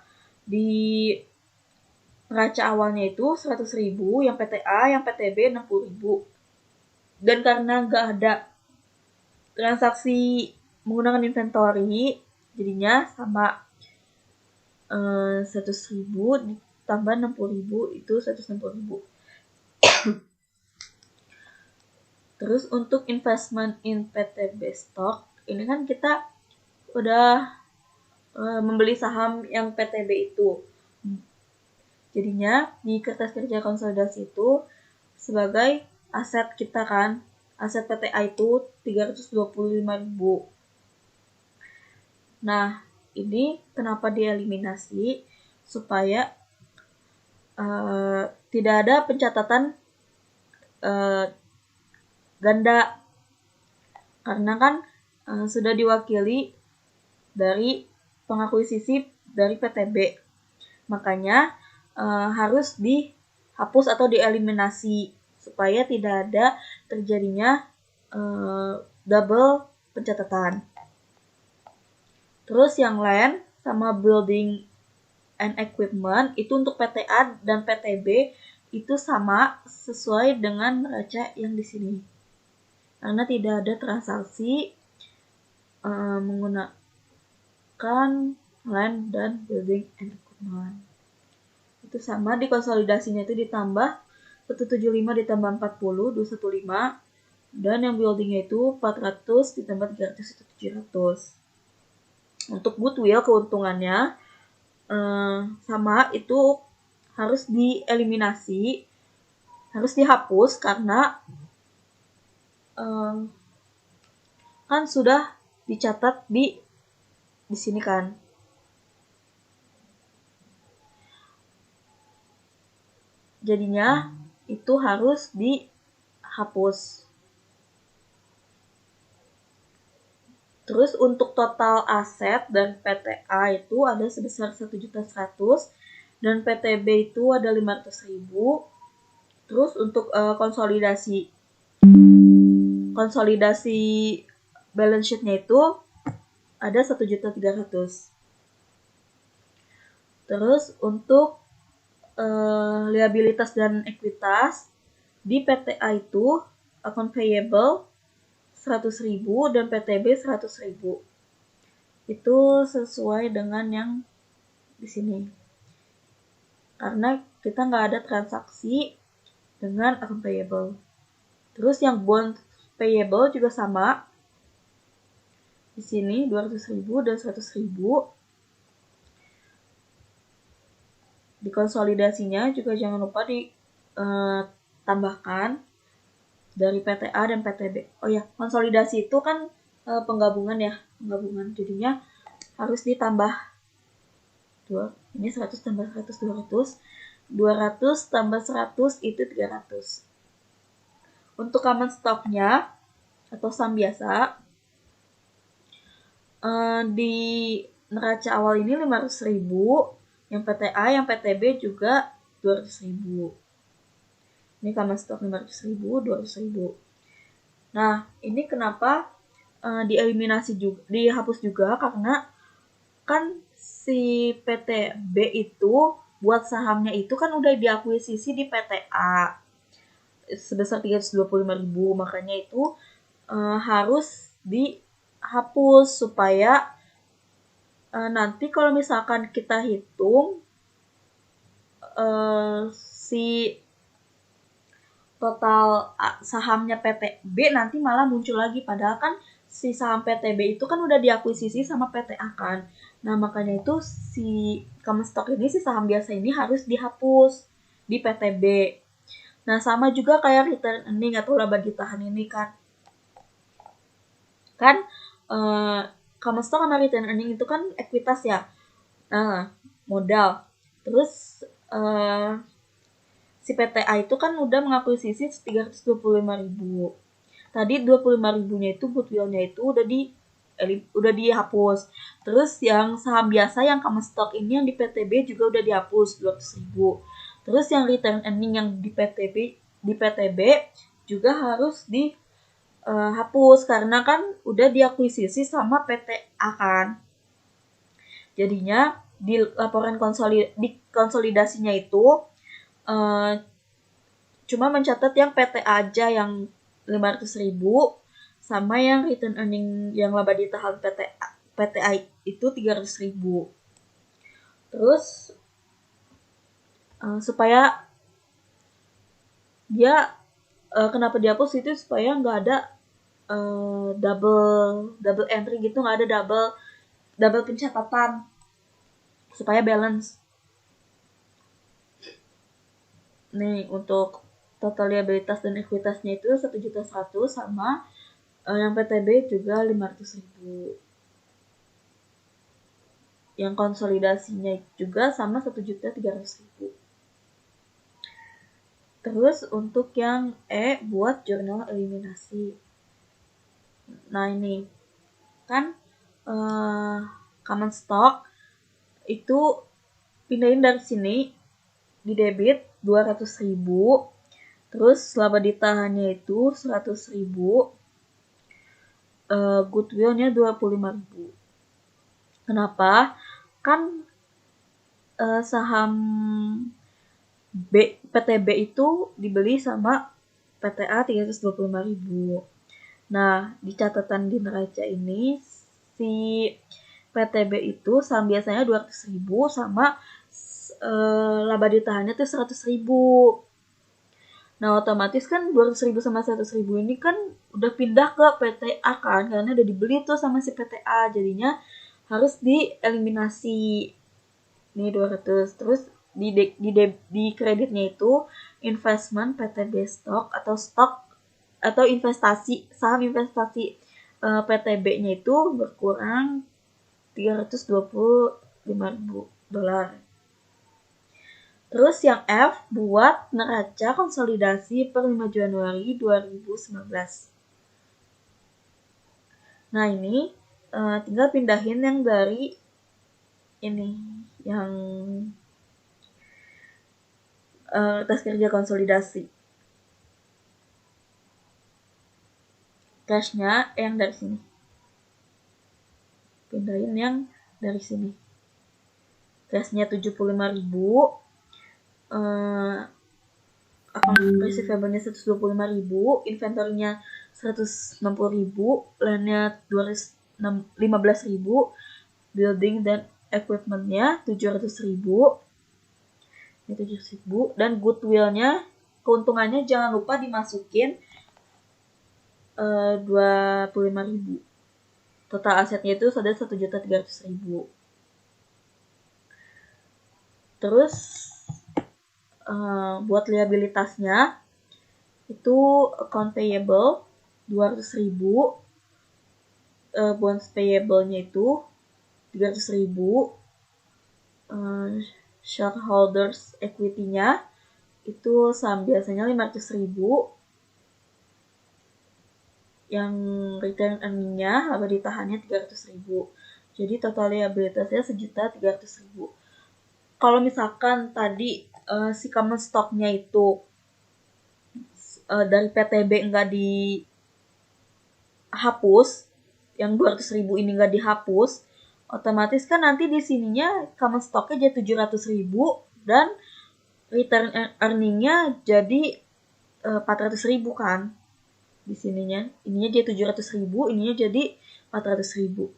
di neraca awalnya itu 100.000, yang PTA, yang PTB 60.000. Dan karena nggak ada transaksi menggunakan inventory, jadinya sama 100.000 ditambah 60.000 itu 160.000. Terus untuk investment in PTB stock, ini kan kita udah membeli saham yang PTB itu. Jadinya di kertas kerja konsolidasi itu sebagai aset kita kan, aset PTA itu 325.000. Nah, ini kenapa dieliminasi? Supaya tidak ada pencatatan ganda. Karena kan sudah diwakili dari pengakuisisi dari PTB. Makanya harus dihapus atau dieliminasi supaya tidak ada terjadinya double pencatatan. Terus yang land sama building and equipment itu untuk PTA dan PTB itu sama sesuai dengan neraca yang di sini. Karena tidak ada transaksi menggunakan land dan building and equipment. Itu sama di konsolidasinya itu ditambah 175 ditambah 40, 215. Dan yang buildingnya itu 400 ditambah 300 itu 700. Untuk goodwill keuntungannya sama itu harus dieliminasi, harus dihapus karena kan sudah dicatat di sini kan. Jadinya itu harus dihapus. Terus untuk total aset dan PTA itu ada sebesar 1.100.000 dan PTB itu ada 500.000. Terus untuk konsolidasi balance sheet-nya itu ada 1.300.000. Terus untuk liabilitas dan ekuitas di PTA itu account payable 100.000 dan PTB 100.000. Itu sesuai dengan yang di sini. Karena kita nggak ada transaksi dengan account payable. Terus yang bond payable juga sama. Di sini 200.000 dan 100.000. di konsolidasinya juga jangan lupa ditambahkan dari PTA dan PTB. Oh ya, konsolidasi itu kan penggabungan ya, penggabungan. Jadinya harus ditambah 2. Ini 100 tambah 100 200. 200 tambah 100 itu 300. Untuk common stock-nya atau saham biasa di neraca awal ini 500.000, yang PTA, yang PTB juga 200.000. Ini common stock 500.000, 200.000. Nah, ini kenapa dieliminasi juga, dihapus juga, karena kan si PTB itu buat sahamnya itu kan udah diakuisisi di PTA sebesar 325.000, makanya itu harus dihapus supaya nanti kalau misalkan kita hitung si total sahamnya PTB nanti malah muncul lagi, padahal kan si saham PTB itu kan udah diakuisisi sama PTA kan. Nah, makanya itu si common stock ini, si saham biasa ini harus dihapus di PTB. Nah, sama juga kayak return earning atau laba ditahan ini kan. Kan common stock sama return earning itu kan ekuitas ya. Nah, modal. Terus si PTA itu kan udah mengakuisisi 325.000. Tadi 25.000-nya itu goodwill-nya itu udah dihapus. Terus yang saham biasa yang common stock ini yang di PTB juga udah dihapus 200.000. Terus yang return earning yang di PTB juga harus dihapus karena kan udah diakuisisi sama PTA kan. Jadinya di laporan konsolidasinya itu cuma mencatat yang PTA aja yang 500.000 sama yang return earning yang laba ditahan PTA itu 300.000. Terus supaya dia kenapa dihapus itu supaya nggak ada double entry gitu, nggak ada double pencatatan, supaya balance. Nih untuk total liabilitas dan ekuitasnya itu 1.100.000 sama yang PTB juga 500.000. Yang konsolidasinya juga sama 1.300.000. Terus untuk yang buat jurnal eliminasi. Nah, ini kan common stock itu pindahin dari sini di debit 200.000. Terus laba ditahannya itu 100.000. Goodwill-nya 25.000. Kenapa? Kan saham PTB itu dibeli sama PTA 325.000. Nah, di catatan di neraca ini si PTB itu saham biasanya 200.000 sama laba ditahannya tuh 100.000. Nah, otomatis kan 200.000 sama 100.000 ini kan udah pindah ke PTA kan, karena udah dibeli tuh sama si PTA, jadinya harus dieliminasi. Nih 200. Terus di kreditnya itu investment PTB stock atau investasi, saham investasi PTB-nya itu berkurang $325.000. Terus yang F buat neraca konsolidasi per 5 Januari 2019. Nah, ini tinggal pindahin yang dari ini, yang tes kerja konsolidasi. Cashnya yang dari sini. Pindahin yang dari sini. Cashnya 75.000. Receivable-nya 125.000, inventory-nya 160.000, land-nya 15.000, building dan equipment-nya 700.000. Ini 700.000, dan goodwill-nya, keuntungannya jangan lupa dimasukin 25.000. Total asetnya itu ada 1.300.000. Terus buat liabilitasnya itu account payable 200.000, bonds payable-nya itu 300.000, shareholders equity-nya itu saham biasanya 500.000, yang return earning-nya laba ditahannya 300.000. Jadi total liabilitasnya 1.300.000. Kalau misalkan tadi si common stock-nya itu dari PTB nggak dihapus, yang 200.000 ini nggak dihapus, otomatis kan nanti di sininya common stock-nya jadi 700.000 dan return earning-nya jadi 400.000 kan. Di sininya, ininya jadi 700.000, ininya jadi 400.000.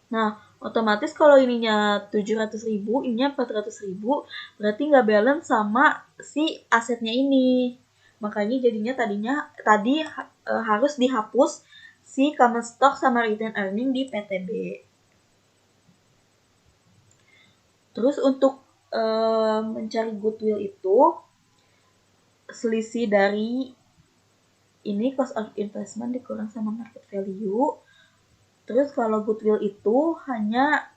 Nah, otomatis kalau ininya 700.000, ininya 400.000, berarti nggak balance sama si asetnya ini. Makanya jadinya tadi harus dihapus si common stock sama return earning di PTB. Terus untuk mencari goodwill itu selisih dari ini cost of investment dikurang sama market value. Terus kalau goodwill itu hanya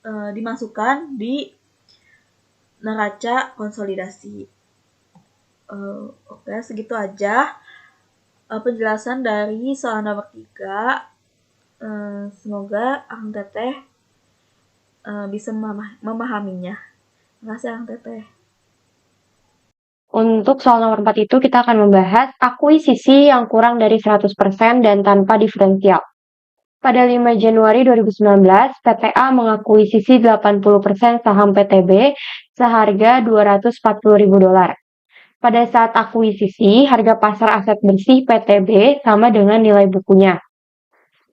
dimasukkan di neraca konsolidasi. Oke, segitu aja penjelasan dari soal nomor 3. Semoga Akang Teteh bisa memahaminya. Terima kasih Akang Teteh. Untuk soal nomor 4 itu kita akan membahas akuisisi yang kurang dari 100% dan tanpa diferensial. Pada 5 Januari 2019, PTA mengakuisisi 80% saham PTB seharga $240.000. Pada saat akuisisi, harga pasar aset bersih PTB sama dengan nilai bukunya.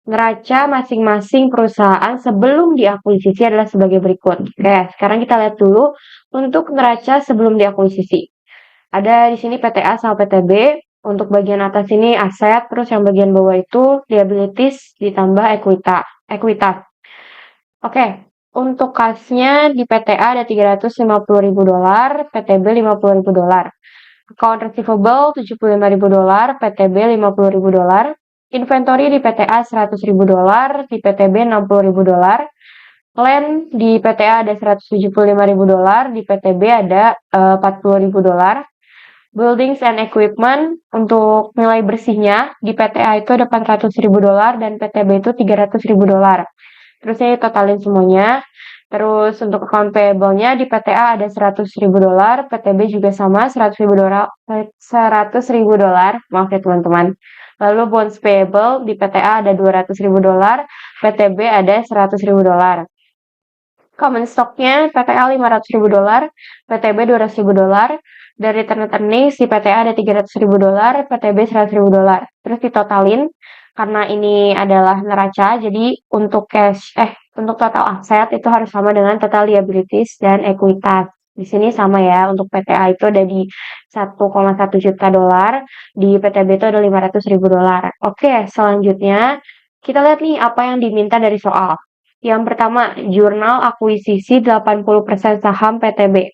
Neraca masing-masing perusahaan sebelum diakuisisi adalah sebagai berikut. Oke, sekarang kita lihat dulu untuk neraca sebelum diakuisisi. Ada di sini PTA sama PTB. Untuk bagian atas ini aset, terus yang bagian bawah itu liabilities ditambah ekuitas. Oke, untuk kasnya di PTA ada $350.000, PTB $50.000. Account receivable $75.000, PTB $50.000. Inventory di PTA $100.000, di PTB $60.000. Land di PTA ada $175.000, di PTB ada $40.000. Buildings and equipment untuk nilai bersihnya di PTA itu ada $400.000 dan PTB itu $300.000. Terus ini totalin semuanya. Terus untuk account payable-nya di PTA ada $100.000, PTB juga sama $100.000. Maaf ya teman-teman. Lalu bonds payable di PTA ada $200.000, PTB ada $100.000. Common stock-nya PTA $500.000, PTB $200.000. Dari return earnings di PTA ada $300.000, PTB $100.000. Terus ditotalin karena ini adalah neraca, jadi untuk untuk total aset itu harus sama dengan total liabilities dan ekuitas. Di sini sama ya, untuk PTA itu ada di $1,1 juta, di PTB itu ada $500.000. Oke, selanjutnya kita lihat nih apa yang diminta dari soal. Yang pertama, jurnal akuisisi 80% saham PTB.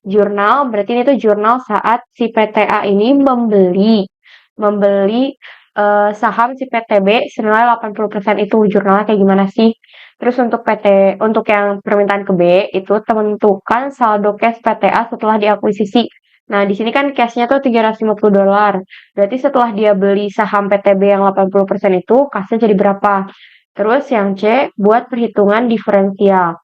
Jurnal, berarti ini tuh jurnal saat si PTA ini membeli saham si PTB senilai 80% itu jurnalnya kayak gimana sih? Terus untuk yang permintaan ke B itu tentukan saldo cash PTA setelah diakuisisi. Nah, di sini kan cashnya tuh $350. Berarti setelah dia beli saham PTB yang 80% itu, kasnya jadi berapa? Terus yang C, buat perhitungan diferensial.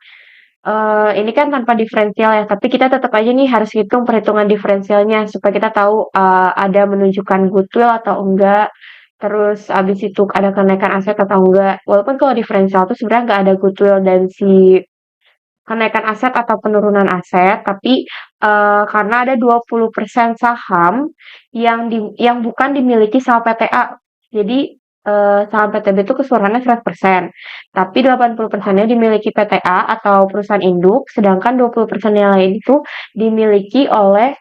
Ini kan tanpa diferensial ya, tapi kita tetap aja nih harus hitung perhitungan diferensialnya supaya kita tahu ada menunjukkan goodwill atau enggak. Terus abis itu ada kenaikan aset atau enggak. Walaupun kalau diferensial itu sebenarnya nggak ada goodwill dan si kenaikan aset atau penurunan aset, tapi karena ada 20% saham yang bukan dimiliki sama PTA. Jadi saham PTB itu keseluruhannya 100%. Tapi 80%-nya dimiliki PTA atau perusahaan induk, sedangkan 20% yang lain itu dimiliki oleh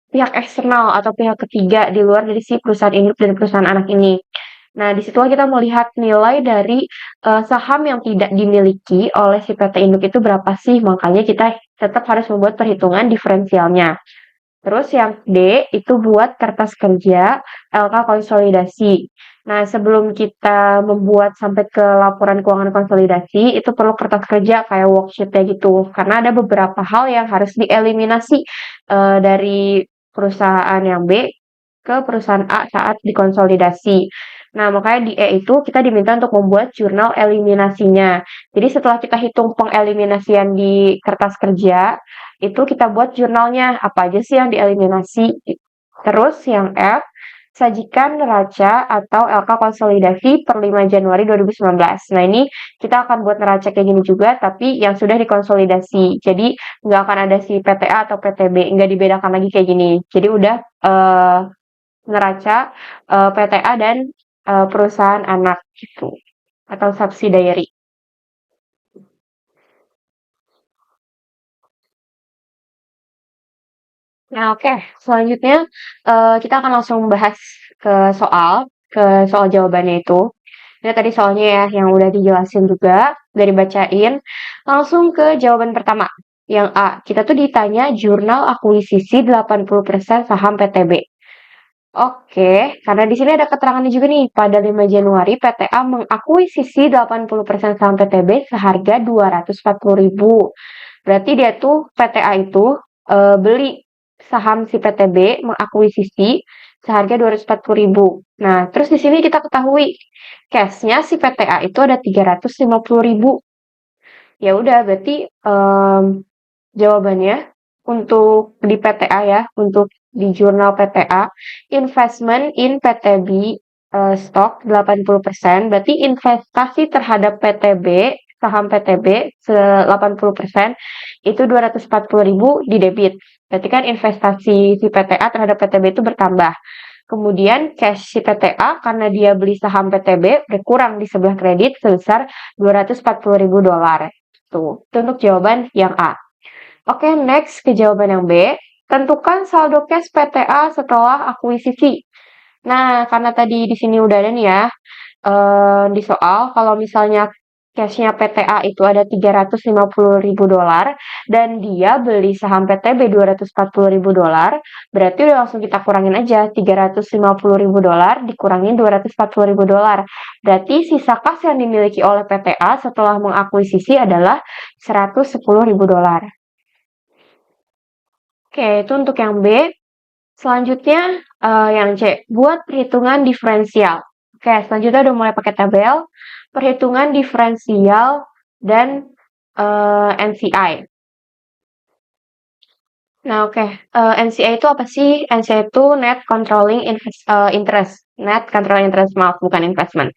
pihak eksternal atau pihak ketiga di luar dari si perusahaan induk dan perusahaan anak ini. Nah, disitulah kita melihat nilai dari saham yang tidak dimiliki oleh si PT induk itu berapa sih. Makanya kita tetap harus membuat perhitungan diferensialnya. Terus yang D itu buat kertas kerja LK konsolidasi. Nah, sebelum kita membuat sampai ke laporan keuangan konsolidasi, itu perlu kertas kerja kayak worksheet-nya gitu. Karena ada beberapa hal yang harus dieliminasi dari perusahaan yang B ke perusahaan A saat dikonsolidasi. Nah, makanya di E itu kita diminta untuk membuat jurnal eliminasinya. Jadi setelah kita hitung pengeliminasian di kertas kerja, itu kita buat jurnalnya, apa aja sih yang dieliminasi. Terus yang F, sajikan neraca atau LK konsolidasi per 5 Januari 2019. Nah, ini kita akan buat neraca kayak gini juga, tapi yang sudah dikonsolidasi. Jadi, nggak akan ada si PTA atau PTB, nggak dibedakan lagi kayak gini. Jadi, udah neraca PTA dan perusahaan anak gitu, atau subsidiary. Nah, oke. Selanjutnya kita akan langsung bahas ke soal jawabannya itu. Ini tadi soalnya ya yang udah dijelasin juga, udah dibacain. Langsung ke jawaban pertama. Yang A, kita tuh ditanya jurnal akuisisi 80% saham PTB. Oke, karena di sini ada keterangannya juga nih. Pada 5 Januari, PTA mengakuisisi 80% saham PTB seharga 240.000. Berarti dia tuh PTA itu beli saham si PTB, mengakuisisi seharga 240.000. Nah, terus di sini kita ketahui cashnya si PTA itu ada 350.000. Ya udah, berarti jawabannya untuk di PTA ya, untuk di jurnal PTA, investment in PTB stock 80%, berarti investasi terhadap PTB, saham PTB 80% itu 240.000 di debit. Berarti kan investasi si PTA terhadap PTB itu bertambah. Kemudian cash si PTA karena dia beli saham PTB berkurang di sebelah kredit sebesar $240.000. Tuh, itu untuk jawaban yang A. Oke, next ke jawaban yang B. Tentukan saldo cash PTA setelah akuisisi. Nah, karena tadi di sini udah ada nih ya, di soal kalau misalnya cashnya PTA itu ada $350.000 dan dia beli saham PTB $240.000, berarti udah langsung kita kurangin aja $350.000 dikurangin $240.000. Berarti sisa kas yang dimiliki oleh PTA setelah mengakuisisi adalah $110.000. Oke, itu untuk yang B. Selanjutnya yang C, buat perhitungan diferensial. Oke, selanjutnya udah mulai pakai tabel, perhitungan diferensial dan NCI. Nah, oke, NCI itu apa sih? NCI itu Net Controlling Interest. Net Controlling Interest, maaf, bukan investment.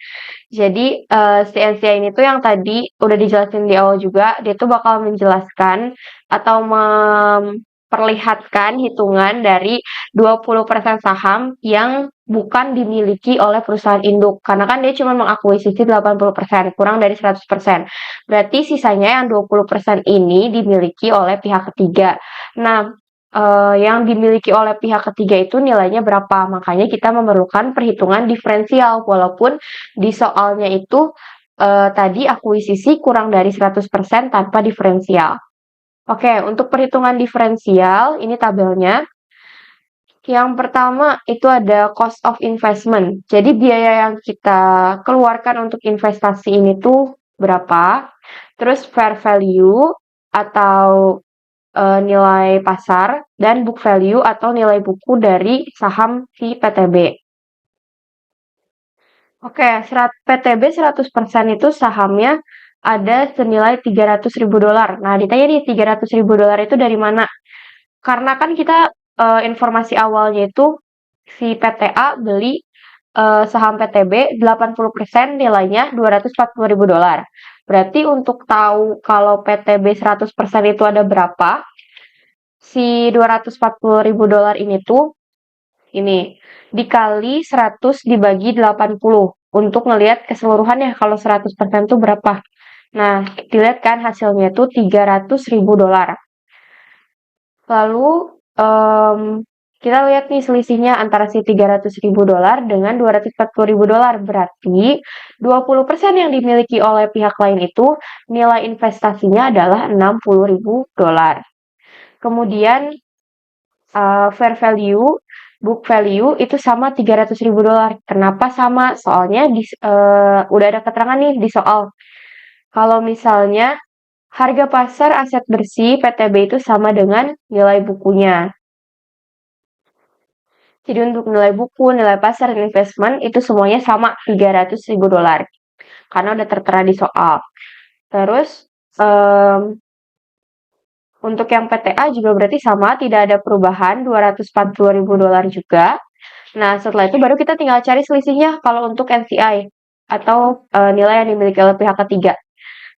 Jadi, si NCI ini tuh yang tadi udah dijelasin di awal juga, dia tuh bakal menjelaskan atau memperlihatkan hitungan dari 20% saham yang bukan dimiliki oleh perusahaan induk. Karena kan dia cuma mengakuisisi 80%, kurang dari 100%. Berarti sisanya yang 20% ini dimiliki oleh pihak ketiga. Nah, yang dimiliki oleh pihak ketiga itu nilainya berapa? Makanya kita memerlukan perhitungan diferensial, walaupun di soalnya itu tadi akuisisi kurang dari 100% tanpa diferensial. Oke, untuk perhitungan diferensial, ini tabelnya. Yang pertama itu ada cost of investment. Jadi biaya yang kita keluarkan untuk investasi ini tuh berapa? Terus fair value atau nilai pasar dan book value atau nilai buku dari saham si PTB. Oke, PTB 100% itu sahamnya ada senilai $300.000. Nah, ditanya nih $300.000 itu dari mana? Karena kan kita informasi awalnya itu si PTA beli saham PTB 80% nilainya $240.000. Berarti untuk tahu kalau PTB 100% itu ada berapa, si $240.000 ini tuh ini dikali 100 dibagi 80 untuk ngelihat keseluruhannya kalau 100% itu berapa. Nah, dilihat kan hasilnya itu $300.000. Lalu Kita lihat nih selisihnya antara si $300.000 dengan $240.000. Berarti 20% yang dimiliki oleh pihak lain itu nilai investasinya adalah $60.000. Kemudian fair value, book value itu sama $300.000. Kenapa sama? Soalnya udah ada keterangan nih di soal. Kalau misalnya harga pasar aset bersih PTB itu sama dengan nilai bukunya. Jadi untuk nilai buku, nilai pasar, dan investment itu semuanya sama $300.000. Karena udah tertera di soal. Terus untuk yang PTA juga berarti sama, tidak ada perubahan, $240.000 juga. Nah, setelah itu baru kita tinggal cari selisihnya kalau untuk NCI atau nilai yang dimiliki oleh pihak ketiga.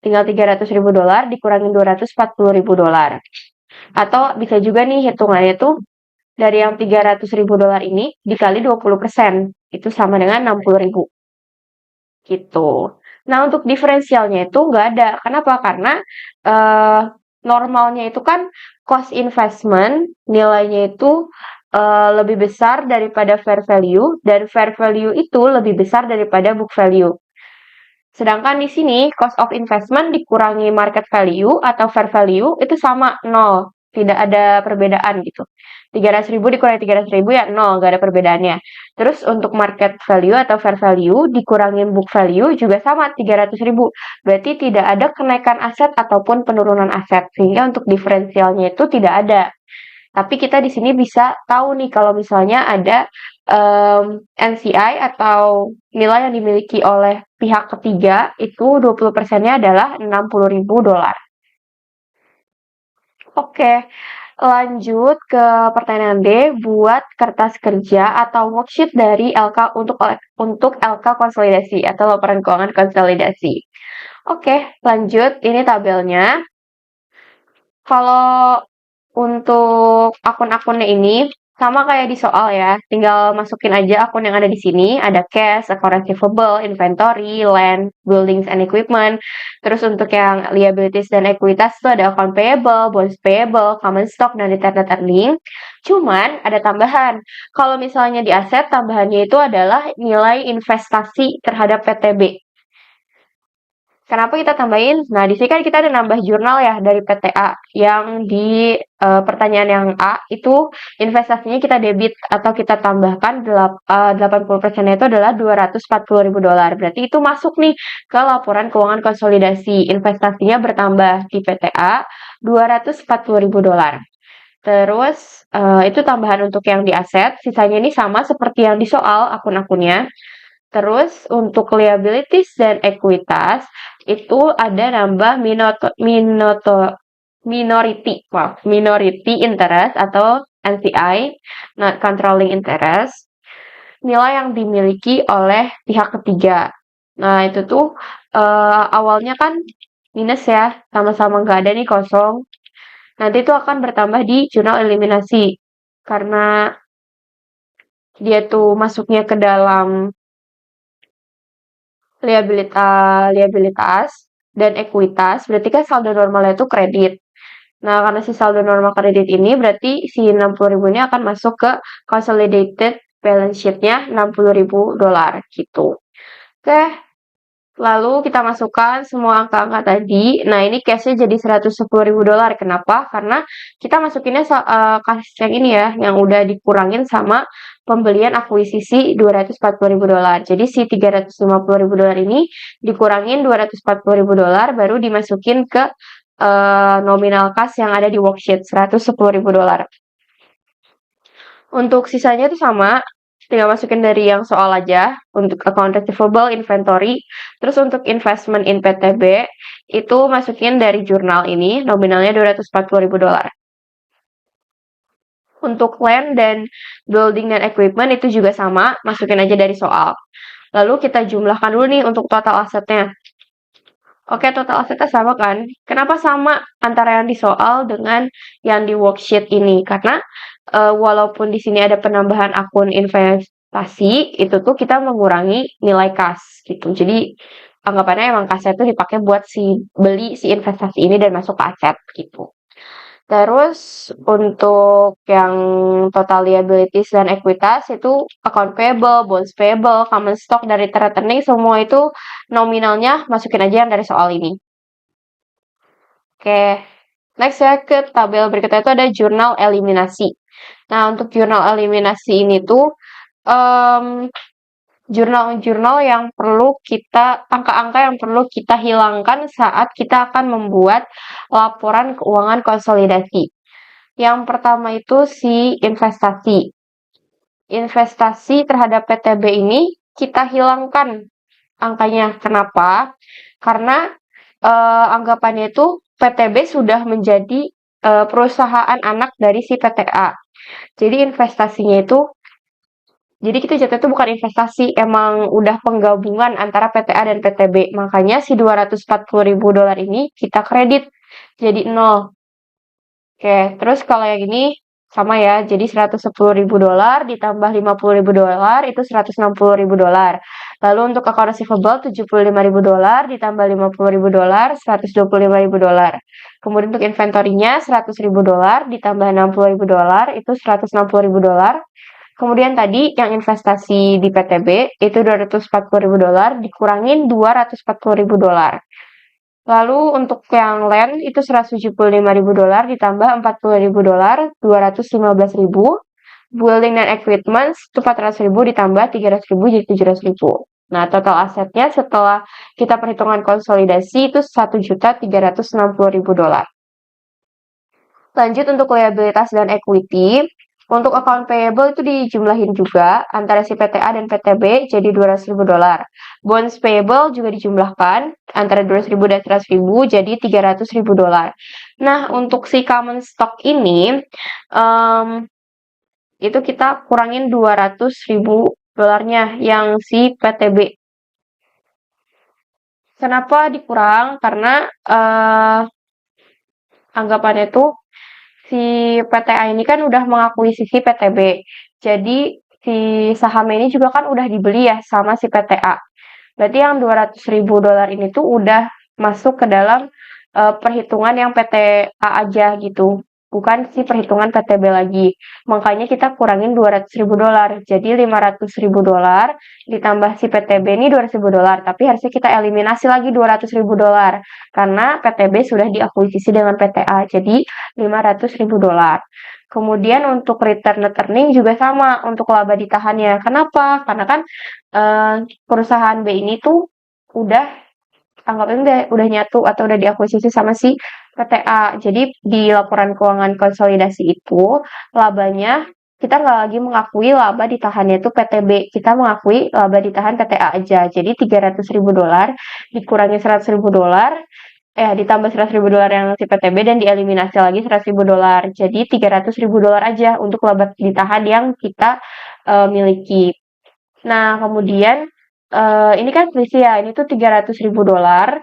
Tinggal $300.000 dikurangin $240.000. Atau bisa juga nih hitungannya tuh dari yang $300.000 ini dikali 20%. Itu sama dengan 60.000. Gitu. Nah, untuk diferensialnya itu nggak ada. Kenapa? Karena normalnya itu kan cost investment nilainya itu lebih besar daripada fair value, dan fair value itu lebih besar daripada book value. Sedangkan di sini cost of investment dikurangi market value atau fair value itu sama 0. Tidak ada perbedaan gitu. 300.000 dikurangi 300.000 ya 0, nggak ada perbedaannya. Terus untuk market value atau fair value dikurangin book value juga sama 300.000. Berarti tidak ada kenaikan aset ataupun penurunan aset. Sehingga untuk diferensialnya itu tidak ada. Tapi kita di sini bisa tahu nih kalau misalnya ada NCI atau nilai yang dimiliki oleh pihak ketiga itu 20%-nya adalah $60.000. Oke, lanjut ke pertanyaan D, buat kertas kerja atau worksheet dari LK untuk LK konsolidasi atau laporan keuangan konsolidasi. Oke, lanjut. Ini tabelnya. Kalau untuk akun-akunnya ini sama kayak di soal ya, tinggal masukin aja akun yang ada di sini. Ada cash, account receivable, inventory, land, buildings and equipment. Terus untuk yang liabilities dan ekuitas itu ada account payable, bonds payable, common stock, dan retained earning. Cuman ada tambahan. Kalau misalnya di aset, tambahannya itu adalah nilai investasi terhadap PTB. Kenapa kita tambahin? Nah, di sini kan kita ada nambah jurnal ya dari PTA yang di pertanyaan yang A itu investasinya kita debit atau kita tambahkan 80% itu adalah $240.000. Berarti itu masuk nih ke laporan keuangan konsolidasi. Investasinya bertambah di PTA $240.000. Terus itu tambahan untuk yang di aset. Sisanya ini sama seperti yang di soal akun-akunnya. Terus untuk liabilities dan ekuitas itu ada nambah minority interest atau NCI, not controlling interest, nilai yang dimiliki oleh pihak ketiga. Nah, itu tuh awalnya kan minus ya, sama-sama nggak ada nih kosong. Nanti itu akan bertambah di jurnal eliminasi karena dia tuh masuknya ke dalam liabilitas dan ekuitas, berarti kan saldo normalnya itu kredit. Nah, karena si saldo normal kredit ini berarti si 60.000 ini akan masuk ke consolidated balance sheet-nya $60.000 gitu. Oke, lalu kita masukkan semua angka-angka tadi. Nah, ini cash-nya jadi $110.000. Kenapa? Karena kita masukinnya cash yang ini ya, yang udah dikurangin sama pembelian akuisisi $240.000. Jadi si $350.000 ini dikurangin $240.000 baru dimasukin ke nominal kas yang ada di worksheet $110.000. Untuk sisanya itu sama, tinggal masukin dari yang soal aja. Untuk account receivable, inventory, terus untuk investment in PTB itu masukin dari jurnal ini, nominalnya $240.000. Untuk land dan building dan equipment itu juga sama, masukin aja dari soal. Lalu kita jumlahkan dulu nih untuk total asetnya. Oke, total asetnya sama kan? Kenapa sama antara yang di soal dengan yang di worksheet ini? Karena walaupun di sini ada penambahan akun investasi, itu tuh kita mengurangi nilai kas gitu. Jadi anggapannya emang kasnya itu dipakai buat beli si investasi ini dan masuk ke aset gitu. Terus untuk yang total liabilities dan ekuitas itu account payable, bonds payable, common stock, dan return returning semua itu nominalnya masukin aja yang dari soal ini. Oke, next ya ke tabel berikutnya itu ada jurnal eliminasi. Nah, untuk jurnal eliminasi ini tuh jurnal-jurnal yang perlu kita, angka-angka yang perlu kita hilangkan saat kita akan membuat laporan keuangan konsolidasi. Yang pertama itu si investasi. Investasi terhadap PTB ini kita hilangkan angkanya. Kenapa? Karena anggapannya itu PTB sudah menjadi perusahaan anak dari si PTA. Jadi investasinya itu jadi kita jatuh itu bukan investasi, emang udah penggabungan antara PTA dan PTB. Makanya si $240.000 ini kita kredit jadi 0. Oke, terus kalau yang ini sama ya, jadi $110.000 ditambah $50.000 itu $160.000. Lalu untuk account receivable $75.000 ditambah $50.000 $125.000. Kemudian untuk inventory-nya $100.000 ditambah $60.000 itu $160.000. Kemudian tadi yang investasi di PTB itu $240.000 dikurangin $240.000. Lalu untuk yang land itu $175.000 ditambah $40.000, $215.000. Building dan equipment itu $400.000 ditambah $300.000 jadi $700.000. Nah, total asetnya setelah kita perhitungan konsolidasi itu $1.360.000. Lanjut untuk liabilitas dan equity. Untuk account payable itu dijumlahin juga antara si PTA dan PTB jadi $200.000. Bonds payable juga dijumlahkan antara $200.000 dan $100.000 jadi $300.000. Nah, untuk si common stock ini itu kita kurangin $200.000 yang si PTB. Kenapa dikurang? Karena anggapannya itu si PTA ini kan udah mengakuisisi PTB. Jadi si saham ini juga kan udah dibeli ya sama si PTA. Berarti yang $200.000 ini tuh udah masuk ke dalam perhitungan yang PTA aja gitu. Bukan si perhitungan PTB lagi. Makanya kita kurangin $200.000. Jadi $500.000 ditambah si PTB ini $200.000. Tapi harusnya kita eliminasi lagi $200.000. Karena PTB sudah diakuisisi dengan PTA. Jadi $500.000. Kemudian untuk return returning juga sama untuk laba ditahannya. Kenapa? Karena kan perusahaan B ini tuh udah anggapnya udah nyatu atau udah diakuisisi sama si PTA. Jadi di laporan keuangan konsolidasi itu labanya kita nggak lagi mengakui laba ditahannya itu PTB, kita mengakui laba ditahan PTA aja. Jadi $300.000 dikurangi $100.000 ditambah $100.000 yang si PTB dan dieliminasi lagi $100.000. Jadi $300.000 aja untuk laba ditahan yang kita miliki. Nah, kemudian ini kan selisih ya, ini tuh $300.000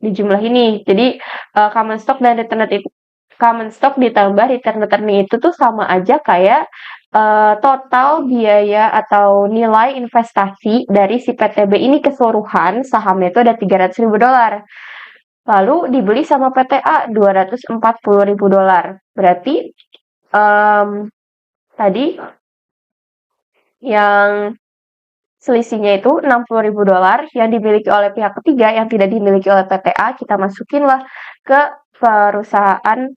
di jumlah ini. Jadi common stock dan return common stock ditambah return returning itu tuh sama aja kayak total biaya atau nilai investasi dari si PTB ini keseluruhan sahamnya itu ada $300.000. Lalu dibeli sama PTA $240.000. Berarti tadi yang selisihnya itu $60.000 yang dimiliki oleh pihak ketiga yang tidak dimiliki oleh PTA, kita masukinlah ke perusahaan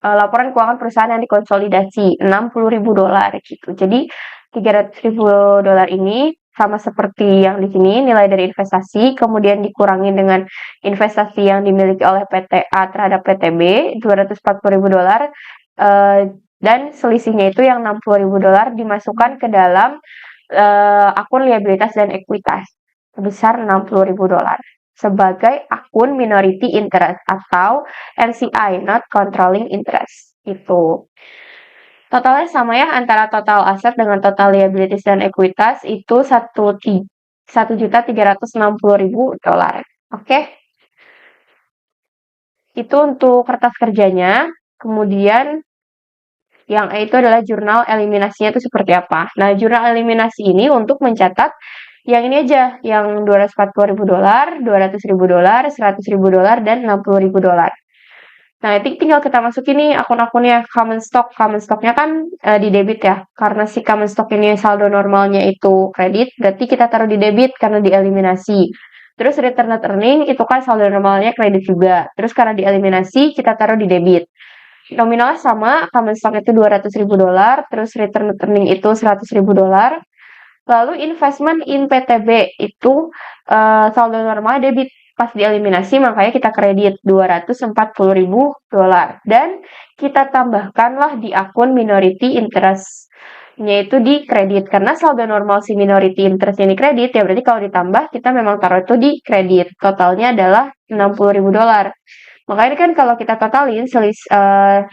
laporan keuangan perusahaan yang dikonsolidasi $60.000 gitu. Jadi $300.000 ini sama seperti yang di sini nilai dari investasi, kemudian dikurangi dengan investasi yang dimiliki oleh PTA terhadap PTB $240.000 dan selisihnya itu yang $60.000 dimasukkan ke dalam akun liabilitas dan ekuitas sebesar $60.000 sebagai akun minority interest atau NCI, not controlling interest. Itu. Totalnya sama ya antara total aset dengan total liabilities dan ekuitas itu $1.360.000. Oke. Itu untuk kertas kerjanya. Kemudian yang itu adalah jurnal eliminasinya itu seperti apa. Nah, jurnal eliminasi ini untuk mencatat yang ini aja, yang $240.000, $200.000, $100.000, dan $60.000. Nah, nanti tinggal kita masukin nih akun-akunnya common stock. Common stock-nya kan di debit ya. Karena si common stock ini saldo normalnya itu kredit, berarti kita taruh di debit karena dieliminasi. Terus return net earning itu kan saldo normalnya kredit juga. Terus karena dieliminasi, kita taruh di debit. Nominalnya sama, common stock itu $200.000, terus return net earning itu $100.000. Lalu investment in PTB itu saldo normal debit. Pas dieliminasi makanya kita kredit $240.000 dan kita tambahkanlah di akun minority interest-nya itu di kredit karena saldo normal si minority interest ini kredit ya berarti kalau ditambah kita memang taruh itu di kredit. Totalnya adalah $60.000. Makanya kan kalau kita totalin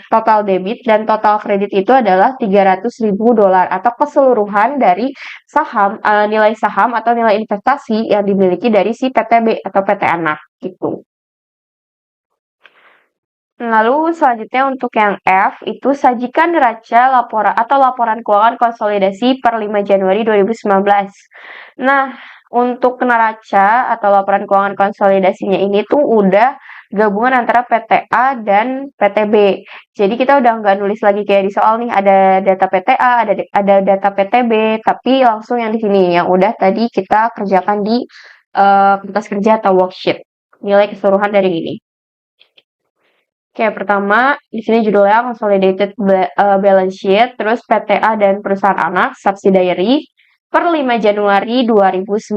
total debit dan total kredit itu adalah $300.000 atau keseluruhan dari nilai saham atau nilai investasi yang dimiliki dari si PTB atau PT anak gitu. Lalu selanjutnya untuk yang F itu sajikan neraca laporan keuangan konsolidasi per 5 Januari 2019. Nah, untuk neraca atau laporan keuangan konsolidasinya ini tuh udah gabungan antara PTA dan PTB. Jadi kita udah nggak nulis lagi kayak di soal nih ada data PTA, ada data PTB, tapi langsung yang di sini yang udah tadi kita kerjakan di kertas kerja atau worksheet. Nilai keseluruhan dari ini. Oke, pertama di sini judulnya Consolidated Balance Sheet, terus PTA dan perusahaan anak subsidiary per 5 Januari 2019.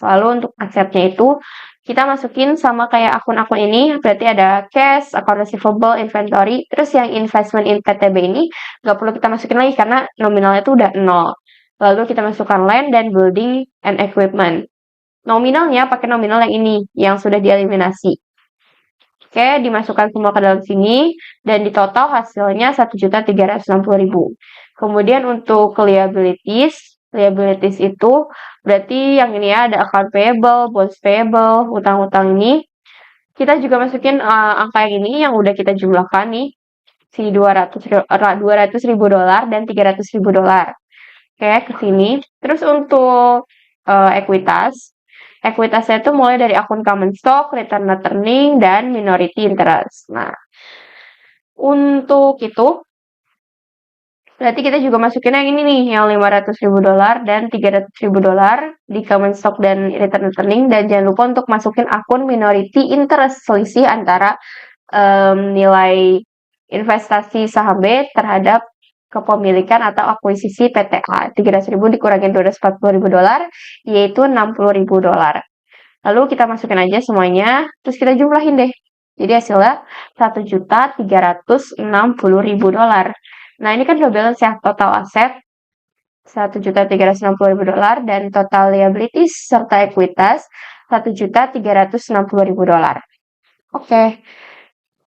Lalu untuk asetnya itu kita masukin sama kayak akun-akun ini, berarti ada cash, account receivable, inventory, terus yang investment in PTB ini nggak perlu kita masukin lagi karena nominalnya itu udah 0. Lalu kita masukkan land dan building and equipment. Nominalnya pakai nominal yang ini, yang sudah dieliminasi. Oke, dimasukkan semua ke dalam sini, dan di total hasilnya 1.360.000. Kemudian untuk liabilities itu berarti yang ini ya, ada account payable, bonds payable, utang-utang ini. Kita juga masukin angka yang ini yang udah kita jumlahkan nih, si $200.000 dan $300.000. Oke, ke sini. Terus untuk ekuitasnya itu mulai dari akun common stock, return net earning, dan minority interest. Nah, untuk itu berarti kita juga masukin yang ini nih, yang $500.000 dan $300.000 di common stock dan return net earning. Dan jangan lupa untuk masukin akun minority interest, selisih antara nilai investasi saham B terhadap kepemilikan atau akuisisi PTA. $300.000 dikurangin $240.000 yaitu $60.000. Lalu kita masukin aja semuanya, terus kita jumlahin deh. Jadi hasilnya $1.360.000. Nah, ini kan udah balance ya, total aset $1.360.000 dan total liabilities serta ekuitas $1.360.000. Oke.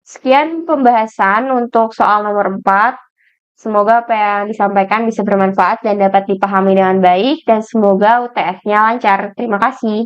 Sekian pembahasan untuk soal nomor 4. Semoga apa yang disampaikan bisa bermanfaat dan dapat dipahami dengan baik dan semoga UTS-nya lancar. Terima kasih.